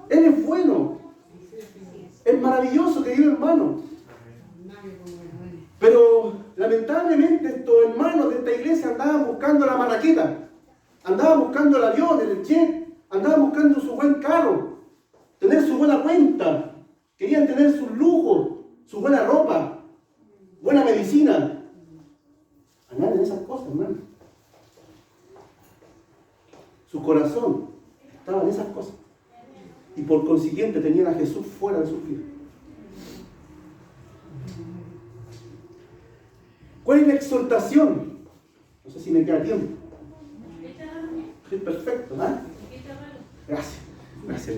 Él es bueno. Es maravilloso, querido hermano. Pero lamentablemente estos hermanos de esta iglesia andaban buscando la marraqueta. Andaban buscando el avión, el jet. Andaban buscando su buen carro. Tener su buena cuenta. Querían tener sus lujos, su buena ropa, buena medicina. Andaban en esas cosas, hermano. Su corazón estaba en esas cosas. Y por consiguiente tenían a Jesús fuera de su vida. ¿Cuál es la exhortación? No sé si me queda tiempo. Sí, perfecto, ¿ah? Gracias. Gracias.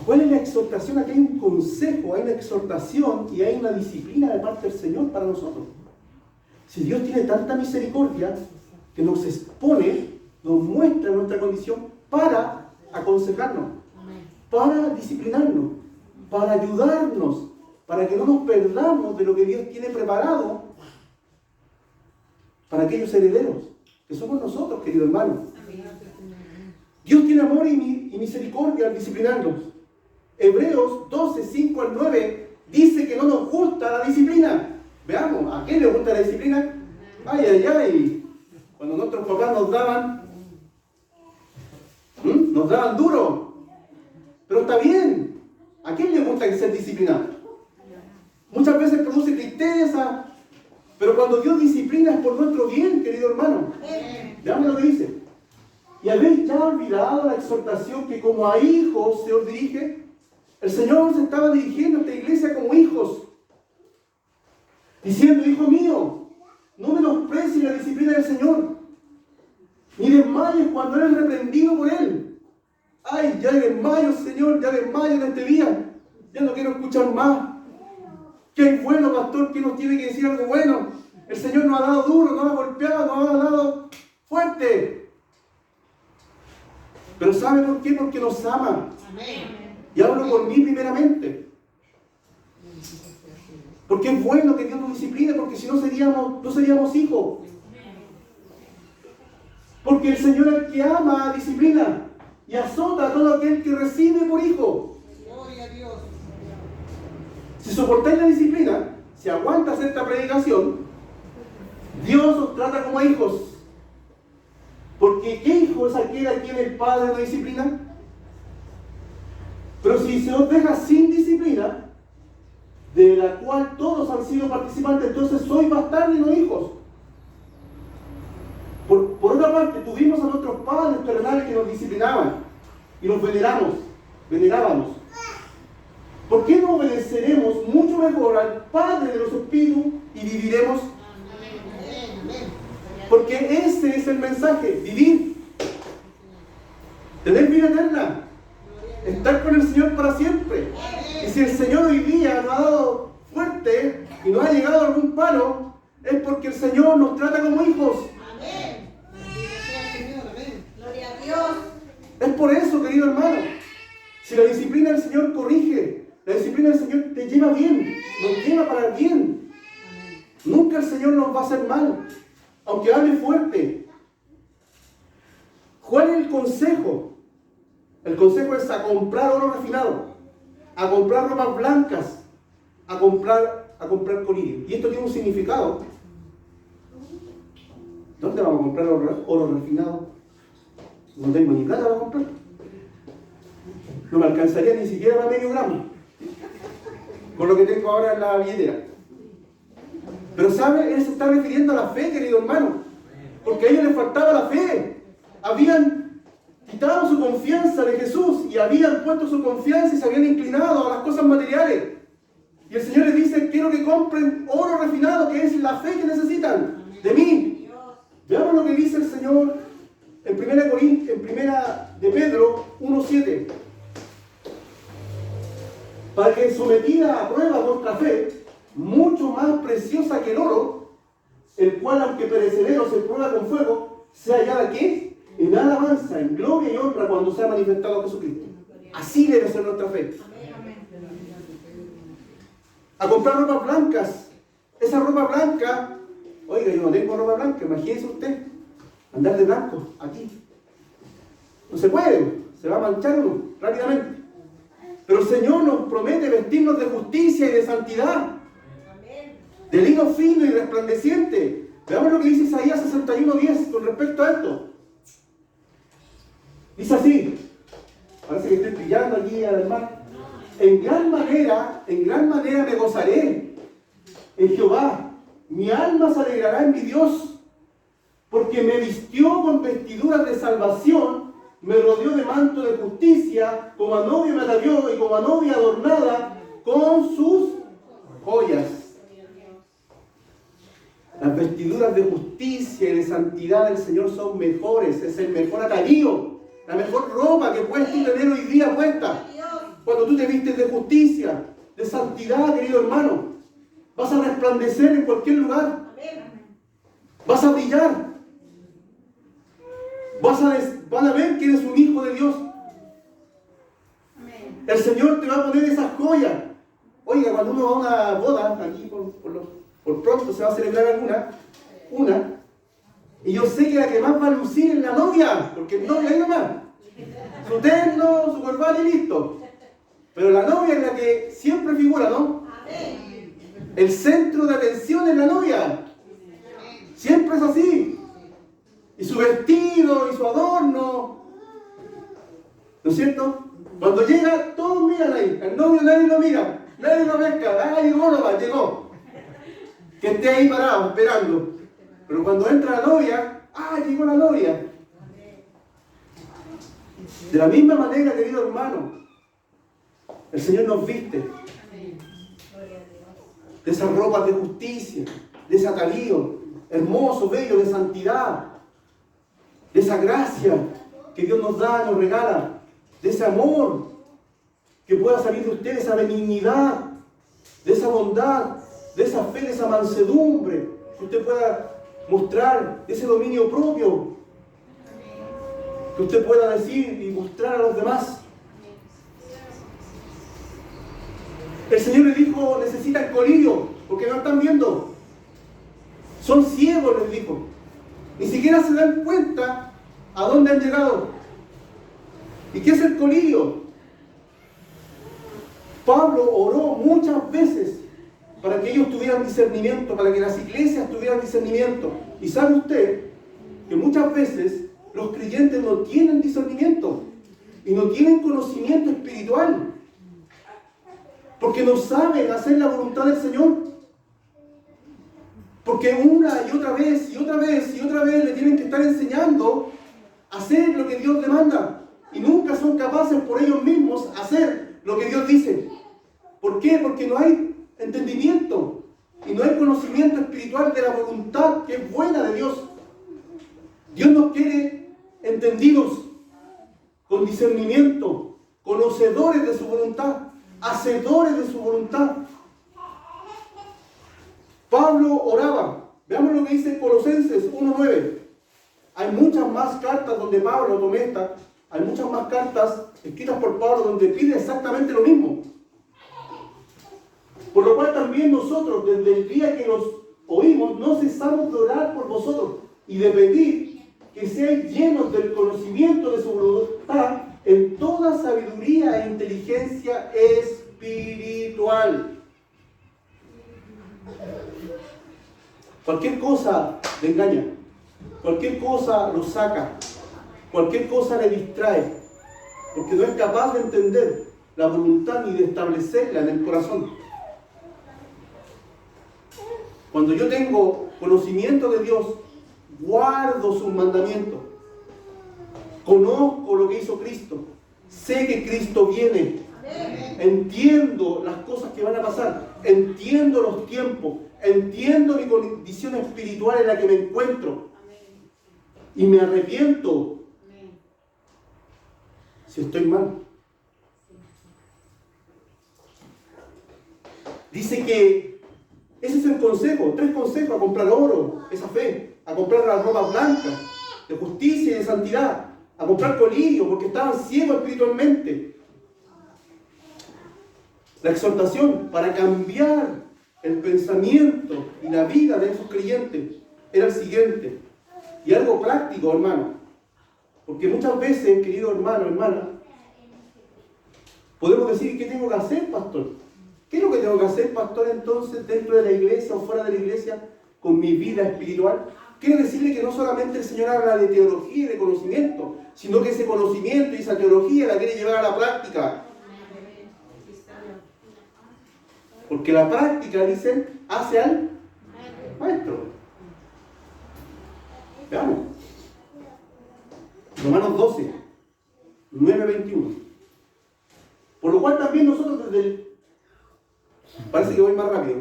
¿Cuál es la exhortación? Aquí hay un consejo, hay una exhortación y hay una disciplina de parte del Señor para nosotros. Si Dios tiene tanta misericordia que nos expone, nos muestra nuestra condición para aconsejarnos, para disciplinarnos. para ayudarnos, para que no nos perdamos de lo que Dios tiene preparado para aquellos herederos, que somos nosotros, querido hermano. Dios tiene amor y misericordia al disciplinarnos. Hebreos 12, 5 al 9 dice que no nos gusta la disciplina. Veamos, ¿a quién le gusta la disciplina? Ay, ay, ay. Cuando nuestros papás nos daban duro. Pero está bien. ¿A quién le gusta ser disciplinado? Muchas veces produce tristeza, pero cuando Dios disciplina es por nuestro bien, querido hermano. Veamos lo que dice. ¿Y habéis ya olvidado la exhortación que como a hijos se os dirige? El Señor se estaba dirigiendo a esta iglesia como hijos, diciendo: hijo mío, no menosprecies la disciplina del Señor, ni desmayes cuando eres reprendido por Él. Ay, ya desmayo, Señor, ya desmayo en este día. Ya no quiero escuchar más. Qué bueno, pastor, que nos tiene que decir algo bueno. El Señor nos ha dado duro, nos ha golpeado, nos ha dado fuerte. Pero ¿sabe por qué? Porque nos ama. Y hablo por mí primeramente. Porque es bueno que Dios nos discipline, porque si no seríamos hijos. Porque el Señor es el que ama, disciplina y azota a todo aquel que recibe por hijo. Gloria a Dios. Si soportáis la disciplina, si aguantas esta predicación, Dios os trata como hijos. Porque ¿qué hijo es aquel a quien el Padre no disciplina? Pero si se os deja sin disciplina, de la cual todos han sido participantes, entonces sois bastardos y no hijos. Por otra parte, tuvimos a nuestros padres terrenales que nos disciplinaban y los venerábamos. ¿Por qué no obedeceremos mucho mejor al Padre de los Espíritus y viviremos? Porque ese es el mensaje: vivir, tener vida eterna, estar con el Señor para siempre. Y si el Señor hoy día nos ha dado fuerte y nos ha llegado a algún palo, es porque el Señor nos trata como hijos. Amén. Gloria a Dios. Es por eso, querido hermano, si la disciplina del Señor corrige, la disciplina del Señor te lleva bien, nos lleva para el bien. Nunca el Señor nos va a hacer mal, aunque hable fuerte. ¿Cuál es el consejo? El consejo es a comprar oro refinado, a comprar ropas blancas, a comprar colirio. Y esto tiene un significado. ¿Dónde vamos a comprar oro refinado? No tengo ni plata para comprar. No me alcanzaría ni siquiera para medio gramo, con lo que tengo ahora en la billetera. Pero ¿sabe? Él se está refiriendo a la fe, querido hermano, porque a ellos les faltaba la fe. Habían quitado su confianza de Jesús y habían puesto su confianza y se habían inclinado a las cosas materiales. Y el Señor les dice: quiero que compren oro refinado, que es la fe que necesitan de mí. Veamos lo que dice el Señor en primera de Pedro 1:7. Para que sometida a prueba vuestra fe, mucho más preciosa que el oro, el cual aunque perecedero se prueba con fuego, sea hallada ¿qué? En alabanza, en gloria y honra cuando sea manifestado Jesucristo. Así debe ser nuestra fe. A comprar ropas blancas. Esa ropa blanca, oiga, yo no tengo ropa blanca, imagínese usted, andar de blanco aquí. No se puede, se va a manchar uno rápidamente. Pero el Señor nos promete vestirnos de justicia y de santidad, de lino fino y resplandeciente. Veamos lo que dice Isaías 61:10 con respecto a esto. Dice así, parece que estoy pillando aquí al mar. En gran manera me gozaré en Jehová. Mi alma se alegrará en mi Dios, porque me vistió con vestiduras de salvación, me rodeó de manto de justicia, como a novia me atavió y como a novia adornada con sus joyas. Las vestiduras de justicia y de santidad del Señor son mejores, es el mejor atavío, la mejor ropa que puedes tú tener hoy día puesta. Cuando tú te vistes de justicia, de santidad, querido hermano, vas a resplandecer en cualquier lugar. Vas a brillar. Van a ver que eres un hijo de Dios. El Señor te va a poner esas joyas. Oiga, cuando uno va a una boda, aquí por pronto se va a celebrar una, y yo sé que la que más va a lucir es la novia, porque el novio ahí nomás. Su terno, su corbata y listo. Pero la novia es la que siempre figura, ¿no? El centro de atención es la novia. Siempre es así. Y su vestido y su adorno. ¿No es cierto? Cuando llega, todos miran ahí. El novio nadie lo mira. Nadie lo pesca. Ah, llegó nomás, llegó. Que esté ahí parado, esperando. Pero cuando entra la novia, ah, llegó la novia. De la misma manera, querido hermano, el Señor nos viste de esas ropas de justicia, de ese atavío hermoso, bello, de santidad, de esa gracia que Dios nos da, nos regala, de ese amor que pueda salir de usted, de esa benignidad, de esa bondad, de esa fe, de esa mansedumbre que usted pueda mostrar, de ese dominio propio que usted pueda decir y mostrar a los demás. El Señor le dijo, necesitan colirio, porque no están viendo. Son ciegos, les dijo. Ni siquiera se dan cuenta a dónde han llegado. ¿Y qué es el colirio? Pablo oró muchas veces para que ellos tuvieran discernimiento, para que las iglesias tuvieran discernimiento. Y sabe usted que muchas veces los creyentes no tienen discernimiento y no tienen conocimiento espiritual. Porque no saben hacer la voluntad del Señor. Porque una y otra vez y otra vez y otra vez le tienen que estar enseñando a hacer lo que Dios demanda. Y nunca son capaces por ellos mismos hacer lo que Dios dice. ¿Por qué? Porque no hay entendimiento y no hay conocimiento espiritual de la voluntad que es buena de Dios. Dios nos quiere entendidos, con discernimiento, conocedores de su voluntad, hacedores de su voluntad. Pablo oraba. Veamos lo que dice Colosenses 1:9. Hay muchas más cartas donde Pablo comenta, hay muchas más cartas escritas por Pablo donde pide exactamente lo mismo. Por lo cual también nosotros, desde el día que los oímos, no cesamos de orar por vosotros y de pedir que seáis llenos del conocimiento de su voluntad en toda sabiduría e inteligencia espiritual. Cualquier cosa le engaña, cualquier cosa lo saca, cualquier cosa le distrae, porque no es capaz de entender la voluntad ni de establecerla en el corazón. Cuando yo tengo conocimiento de Dios, guardo sus mandamientos, conozco lo que hizo Cristo, sé que Cristo viene, entiendo las cosas que van a pasar, entiendo los tiempos, entiendo mi condición espiritual en la que me encuentro y me arrepiento si estoy mal. Dice que ese es el consejo, 3 consejos: a comprar oro, esa fe, a comprar las ropas blancas de justicia y de santidad, a comprar colirio porque estaban ciegos espiritualmente. La exhortación para cambiar el pensamiento y la vida de esos creyentes era el siguiente, y algo práctico, hermano, porque muchas veces, querido hermano, hermana, podemos decir: ¿qué tengo que hacer, pastor? ¿Qué es lo que tengo que hacer, pastor, entonces, dentro de la iglesia o fuera de la iglesia, con mi vida espiritual? Quiero decirle que no solamente el Señor habla de teología y de conocimiento, sino que ese conocimiento y esa teología la quiere llevar a la práctica. Porque la práctica, dicen, hace al maestro. Veamos. Romanos 12, 9-21. Por lo cual también nosotros desde el... Parece que voy más rápido.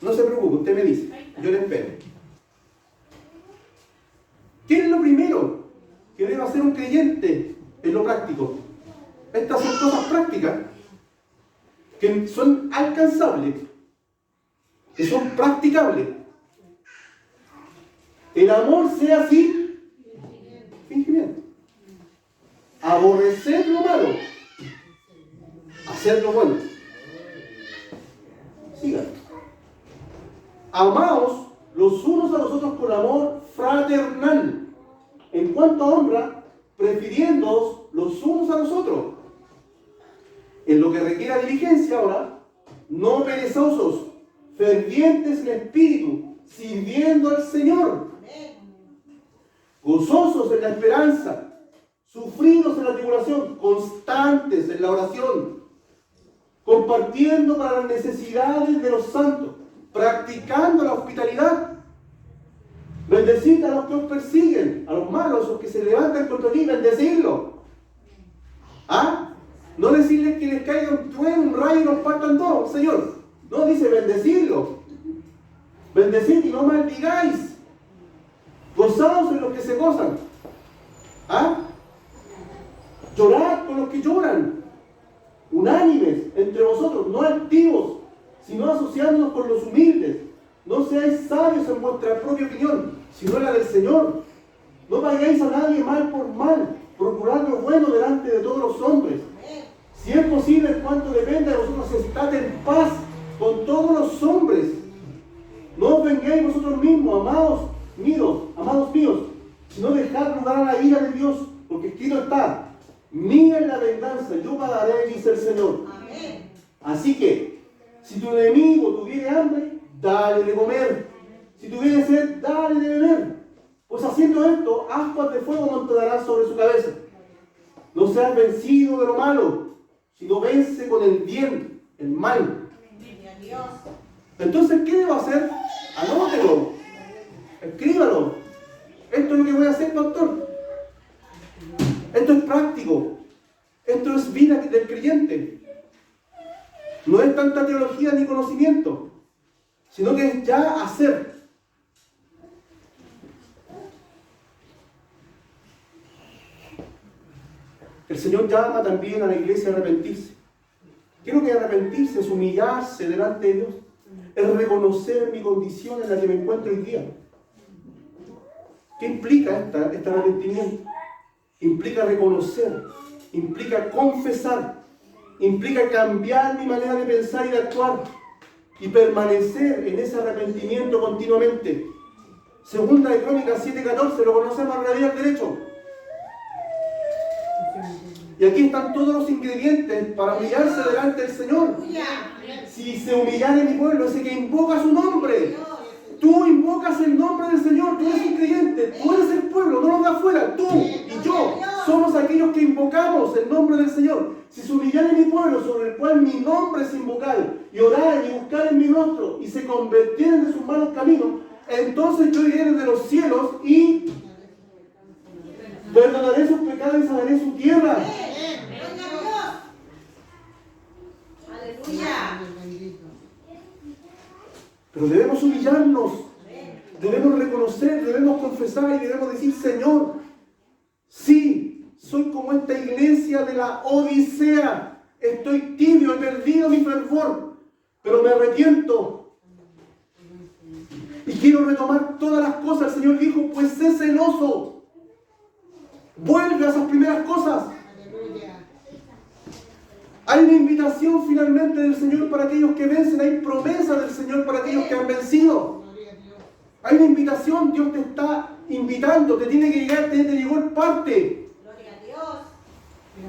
No se preocupe, usted me dice. Yo le espero. ¿Qué es lo primero que debe hacer un creyente en lo práctico? Estas son cosas prácticas que son alcanzables, que son practicables. El amor sea sin fingimiento. aborreced lo malo, haced lo bueno. Sigan. Amaos los unos a los otros con amor fraternal, en cuanto a honra, prefiriéndoos los unos a los otros. En lo que requiera diligencia ahora, no perezosos, fervientes en espíritu, sirviendo al Señor, gozosos en la esperanza, sufridos en la tribulación, constantes en la oración, compartiendo para las necesidades de los santos, practicando la hospitalidad. Bendecid a los que os persiguen, a los malos, a los que se levantan contra ti, bendecirlos. ¿Ah? No decirles que les caiga un trueno, un rayo y los partan todos, Señor. No, dice bendecirlos. Bendecid y no maldigáis. Gozaos en los que se gozan. ¿Ah? Llorad con los que lloran. Unánimes entre vosotros, no altivos, sino asociándonos con los humildes. No seáis sabios en vuestra propia opinión, sino en la del Señor. No paguéis a nadie mal por mal. Procurad lo bueno delante de todos los hombres. Si es posible, en cuanto dependa de vosotros, estad en paz con todos los hombres. No os venguéis vosotros mismos, amados míos, sino dejad lugar a la ira de Dios, porque escrito está: mía es la venganza, yo pagaré, dice el Señor. Amén. Así que, si tu enemigo tuviere hambre, dale de comer. Si tuviere sed, dale de beber. Pues haciendo esto, ascuas de fuego montarás sobre su cabeza. No seas vencido de lo malo, sino vence con el bien, el mal. Entonces, ¿qué debo hacer? Anótelo, escríbalo. Esto es lo que voy a hacer, pastor. Esto es práctico. Esto es vida del creyente. No es tanta teología ni conocimiento, sino que es ya hacer. El Señor llama también a la iglesia a arrepentirse. ¿Qué es lo que es arrepentirse? Es humillarse delante de Dios. Es reconocer mi condición en la que me encuentro hoy día. ¿Qué implica este arrepentimiento? Implica reconocer, implica confesar, implica cambiar mi manera de pensar y de actuar y permanecer en ese arrepentimiento continuamente. Segunda de Crónicas 7:14, lo conocemos al revés y al derecho. Y aquí están todos los ingredientes para humillarse delante del Señor. Si se humillare mi pueblo, ese que invoca su nombre. Tú invocas el nombre del Señor, tú eres un creyente, tú eres el pueblo, no los de afuera. Tú y yo somos aquellos que invocamos el nombre del Señor. Si se humillare mi pueblo, sobre el cual mi nombre es invocado, y oraren y buscaren mi rostro, y se convirtieren de sus malos caminos, entonces yo iré desde los cielos y perdonaré sus pecados y sanaré su tierra. Aleluya. Pero debemos humillarnos, debemos reconocer, debemos confesar y debemos decir: Señor, sí, soy como esta iglesia de la Odisea, estoy tibio, he perdido mi fervor, pero me arrepiento y quiero retomar todas las cosas. El Señor dijo: pues sé celoso, vuelve a esas primeras cosas. Hay una invitación finalmente del Señor para aquellos que vencen. Hay promesa del Señor para aquellos que han vencido. Hay una invitación. Dios te está invitando. Te tiene que llegar, te llegó el parte.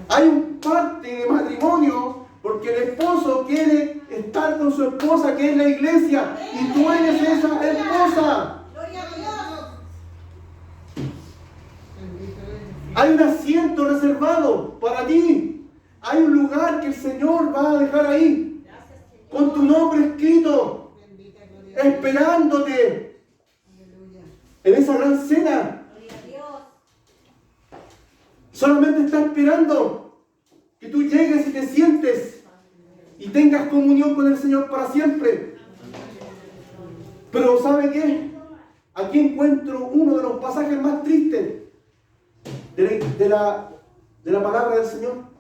Hay un parte de matrimonio porque el esposo quiere estar con su esposa, que es la iglesia, y tú eres esa esposa. Hay un asiento reservado para ti. Hay un lugar que el Señor va a dejar ahí, con tu nombre escrito, esperándote en esa gran cena. Solamente está esperando que tú llegues y te sientes y tengas comunión con el Señor para siempre. Pero ¿sabe qué? Aquí encuentro uno de los pasajes más tristes de la palabra del Señor.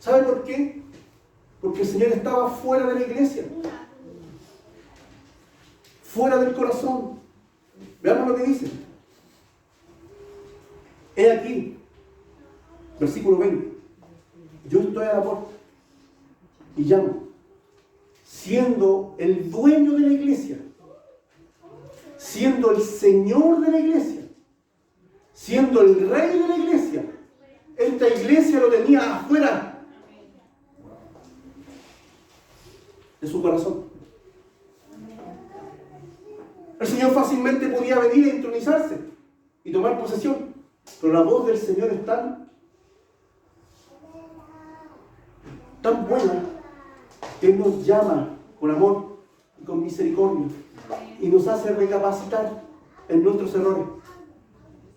¿Sabe por qué? Porque el Señor estaba fuera de la iglesia, fuera del corazón. Veamos lo que dice. He aquí, Versículo 20. Yo estoy a la puerta y llamo, siendo el dueño de la iglesia, siendo el Señor de la iglesia, siendo el Rey de la iglesia. Esta iglesia lo tenía afuera de su corazón. El Señor fácilmente podía venir a entronizarse y tomar posesión, pero la voz del Señor es tan buena que Él nos llama con amor y con misericordia y nos hace recapacitar en nuestros errores.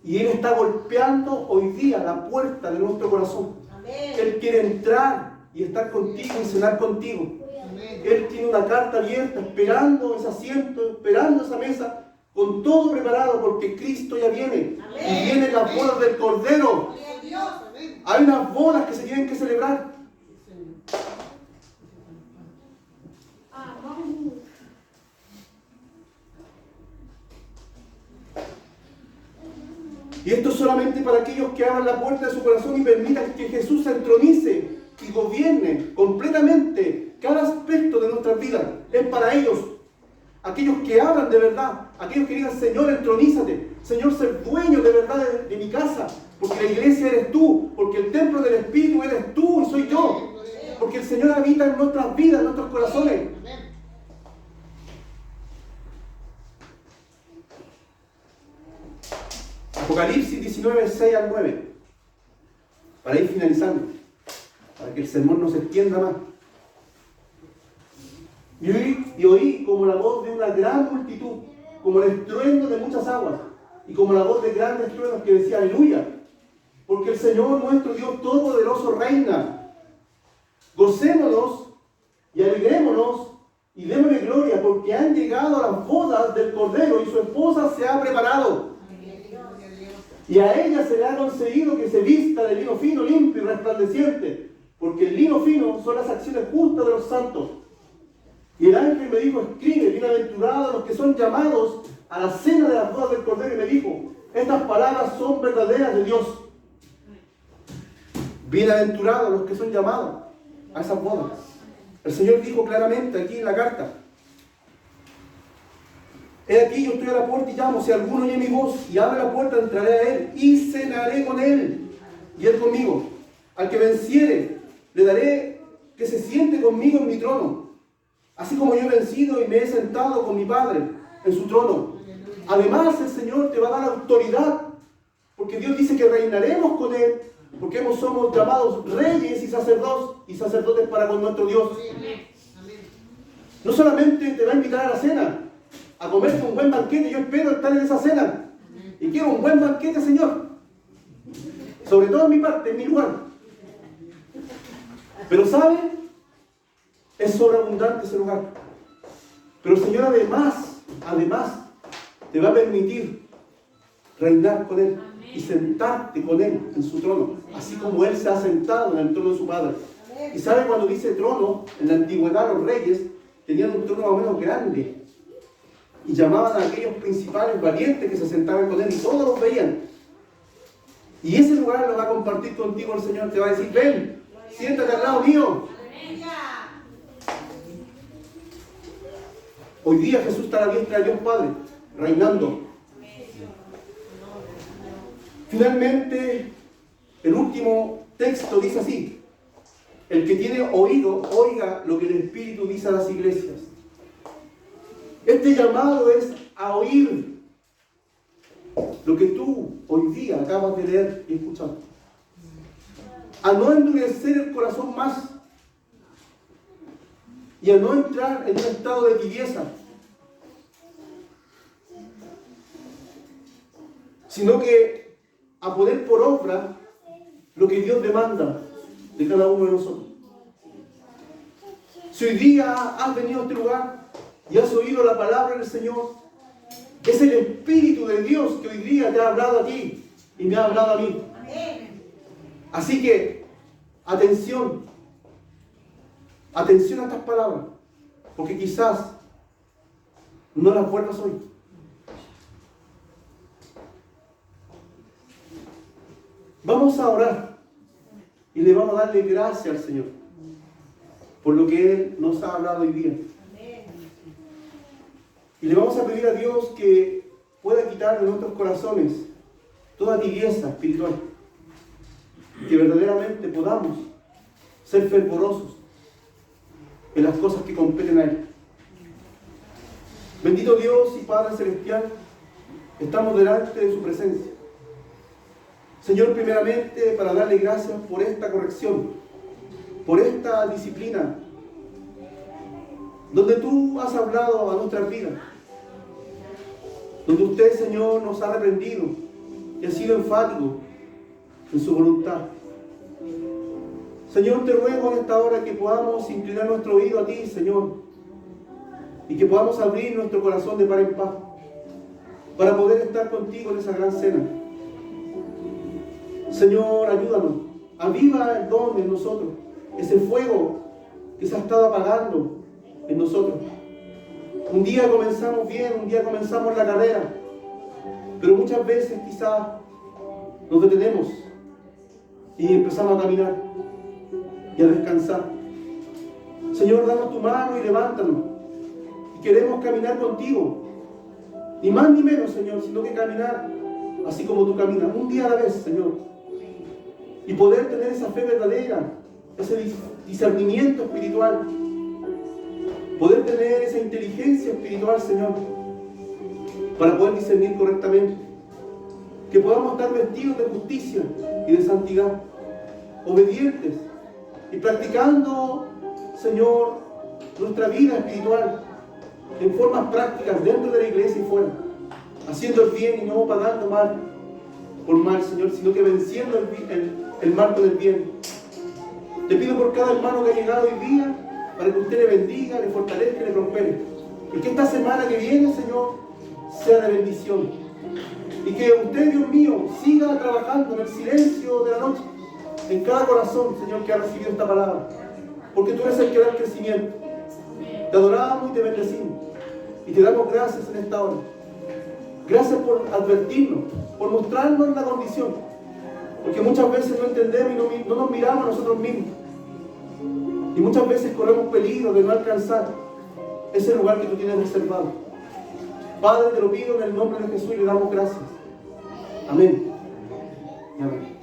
Y Él está golpeando hoy día la puerta de nuestro corazón. Él quiere entrar y estar contigo y cenar contigo. Él tiene una carta abierta, esperando ese asiento, esperando esa mesa, con todo preparado, porque Cristo ya viene. Y vienen las bodas del Cordero. Hay unas bodas que se tienen que celebrar. Y esto es solamente para aquellos que abran la puerta de su corazón y permitan que Jesús se entronice y gobierne completamente cada aspecto de nuestras vidas. Es para ellos, aquellos que abran de verdad, aquellos que digan: Señor, entronízate, Señor, ser dueño de verdad de mi casa, porque la iglesia eres tú, porque el templo del Espíritu eres tú y soy yo, porque el Señor habita en nuestras vidas, en nuestros corazones. Apocalipsis 19, 6 al 9, para ir finalizando, para que el sermón no se extienda más. Y oí como la voz de una gran multitud, como el estruendo de muchas aguas, y como la voz de grandes truenos que decía: aleluya, porque el Señor nuestro Dios Todopoderoso reina. Gocémonos y alegrémonos y démosle gloria, porque han llegado las bodas del Cordero y su esposa se ha preparado. Y a ella se le ha concedido que se vista de lino fino, limpio y resplandeciente, porque el lino fino son las acciones justas de los santos. Y el ángel me dijo: escribe, bienaventurados los que son llamados a la cena de las bodas del Cordero. Y me dijo: estas palabras son verdaderas de Dios. Bienaventurados los que son llamados a esas bodas. El Señor dijo claramente aquí en la carta: he aquí, yo estoy a la puerta y llamo. Si alguno oye mi voz y abre la puerta, entraré a él y cenaré con él y él conmigo. Al que venciere, le daré que se siente conmigo en mi trono, así como yo he vencido y me he sentado con mi Padre en su trono. Además, el Señor te va a dar autoridad, porque Dios dice que reinaremos con Él, porque somos llamados reyes y sacerdotes para con nuestro Dios. No solamente te va a invitar a la cena, a comerte un buen banquete. Yo espero estar en esa cena y quiero un buen banquete, Señor, sobre todo en mi parte, en mi lugar. Pero ¿sabe? Es sobreabundante ese lugar. Pero el Señor además te va a permitir reinar con Él y sentarte con Él en su trono, así como Él se ha sentado en el trono de su Padre. Y ¿sabe? Cuando dice trono, en la antigüedad los reyes tenían un trono más o menos grande y llamaban a aquellos principales valientes que se sentaban con Él y todos los veían. Y ese lugar lo va a compartir contigo el Señor. Te va a decir: ven, siéntate al lado mío. Hoy día Jesús está a la diestra de Dios Padre, reinando. Finalmente, el último texto dice así: el que tiene oído, oiga lo que el Espíritu dice a las iglesias. Este llamado es a oír lo que tú hoy día acabas de leer y escuchar. A no endurecer el corazón más y a no entrar en un estado de tibieza, sino que a poner por obra lo que Dios demanda de cada uno de nosotros. Si hoy día has venido a este lugar y has oído la palabra del Señor, es el Espíritu de Dios que hoy día te ha hablado a ti y me ha hablado a mí. Así que, atención a estas palabras, porque quizás no las vuelvas hoy. Vamos a orar. le vamos a darle gracias al Señor por lo que Él nos ha hablado hoy día. Y le vamos a pedir a Dios que pueda quitar de nuestros corazones toda tibieza espiritual. Que verdaderamente podamos ser fervorosos en las cosas que competen a Él. Bendito Dios y Padre Celestial, estamos delante de su presencia. Señor, primeramente para darle gracias por esta corrección, por esta disciplina, donde tú has hablado a nuestras vidas, donde usted, Señor, nos ha reprendido y ha sido enfático en su voluntad. Señor, te ruego en esta hora que podamos inclinar nuestro oído a ti, Señor, y que podamos abrir nuestro corazón de par en par para poder estar contigo en esa gran cena. Señor, ayúdanos, aviva el don en nosotros, ese fuego que se ha estado apagando en nosotros. Un día comenzamos bien, un día comenzamos la carrera, pero muchas veces quizás nos detenemos y empezamos a caminar y a descansar. Señor, danos tu mano y levántanos. Y queremos caminar contigo, ni más ni menos, Señor, sino que caminar así como tú caminas, un día a la vez, Señor, y poder tener esa fe verdadera, ese discernimiento espiritual, poder tener esa inteligencia espiritual, Señor, para poder discernir correctamente, que podamos estar vestidos de justicia y de santidad, obedientes y practicando, Señor, nuestra vida espiritual en formas prácticas dentro de la iglesia y fuera, haciendo el bien y no pagando mal por mal, Señor, sino que venciendo el mal con el bien. Te pido por cada hermano que ha llegado hoy día, para que usted le bendiga, le fortalezca y le prospere. Y que esta semana que viene, Señor, sea de bendición. Y que usted, Dios mío, siga trabajando en el silencio de la noche, en cada corazón, Señor, que ha recibido esta palabra. Porque tú eres el que da el crecimiento. Te adoramos y te bendecimos. Y te damos gracias en esta hora. Gracias por advertirnos, por mostrarnos la condición. Porque muchas veces no entendemos y no nos miramos a nosotros mismos. Y muchas veces corremos peligro de no alcanzar ese lugar que tú tienes reservado. Padre, te lo pido en el nombre de Jesús y le damos gracias. Amén. Y amén.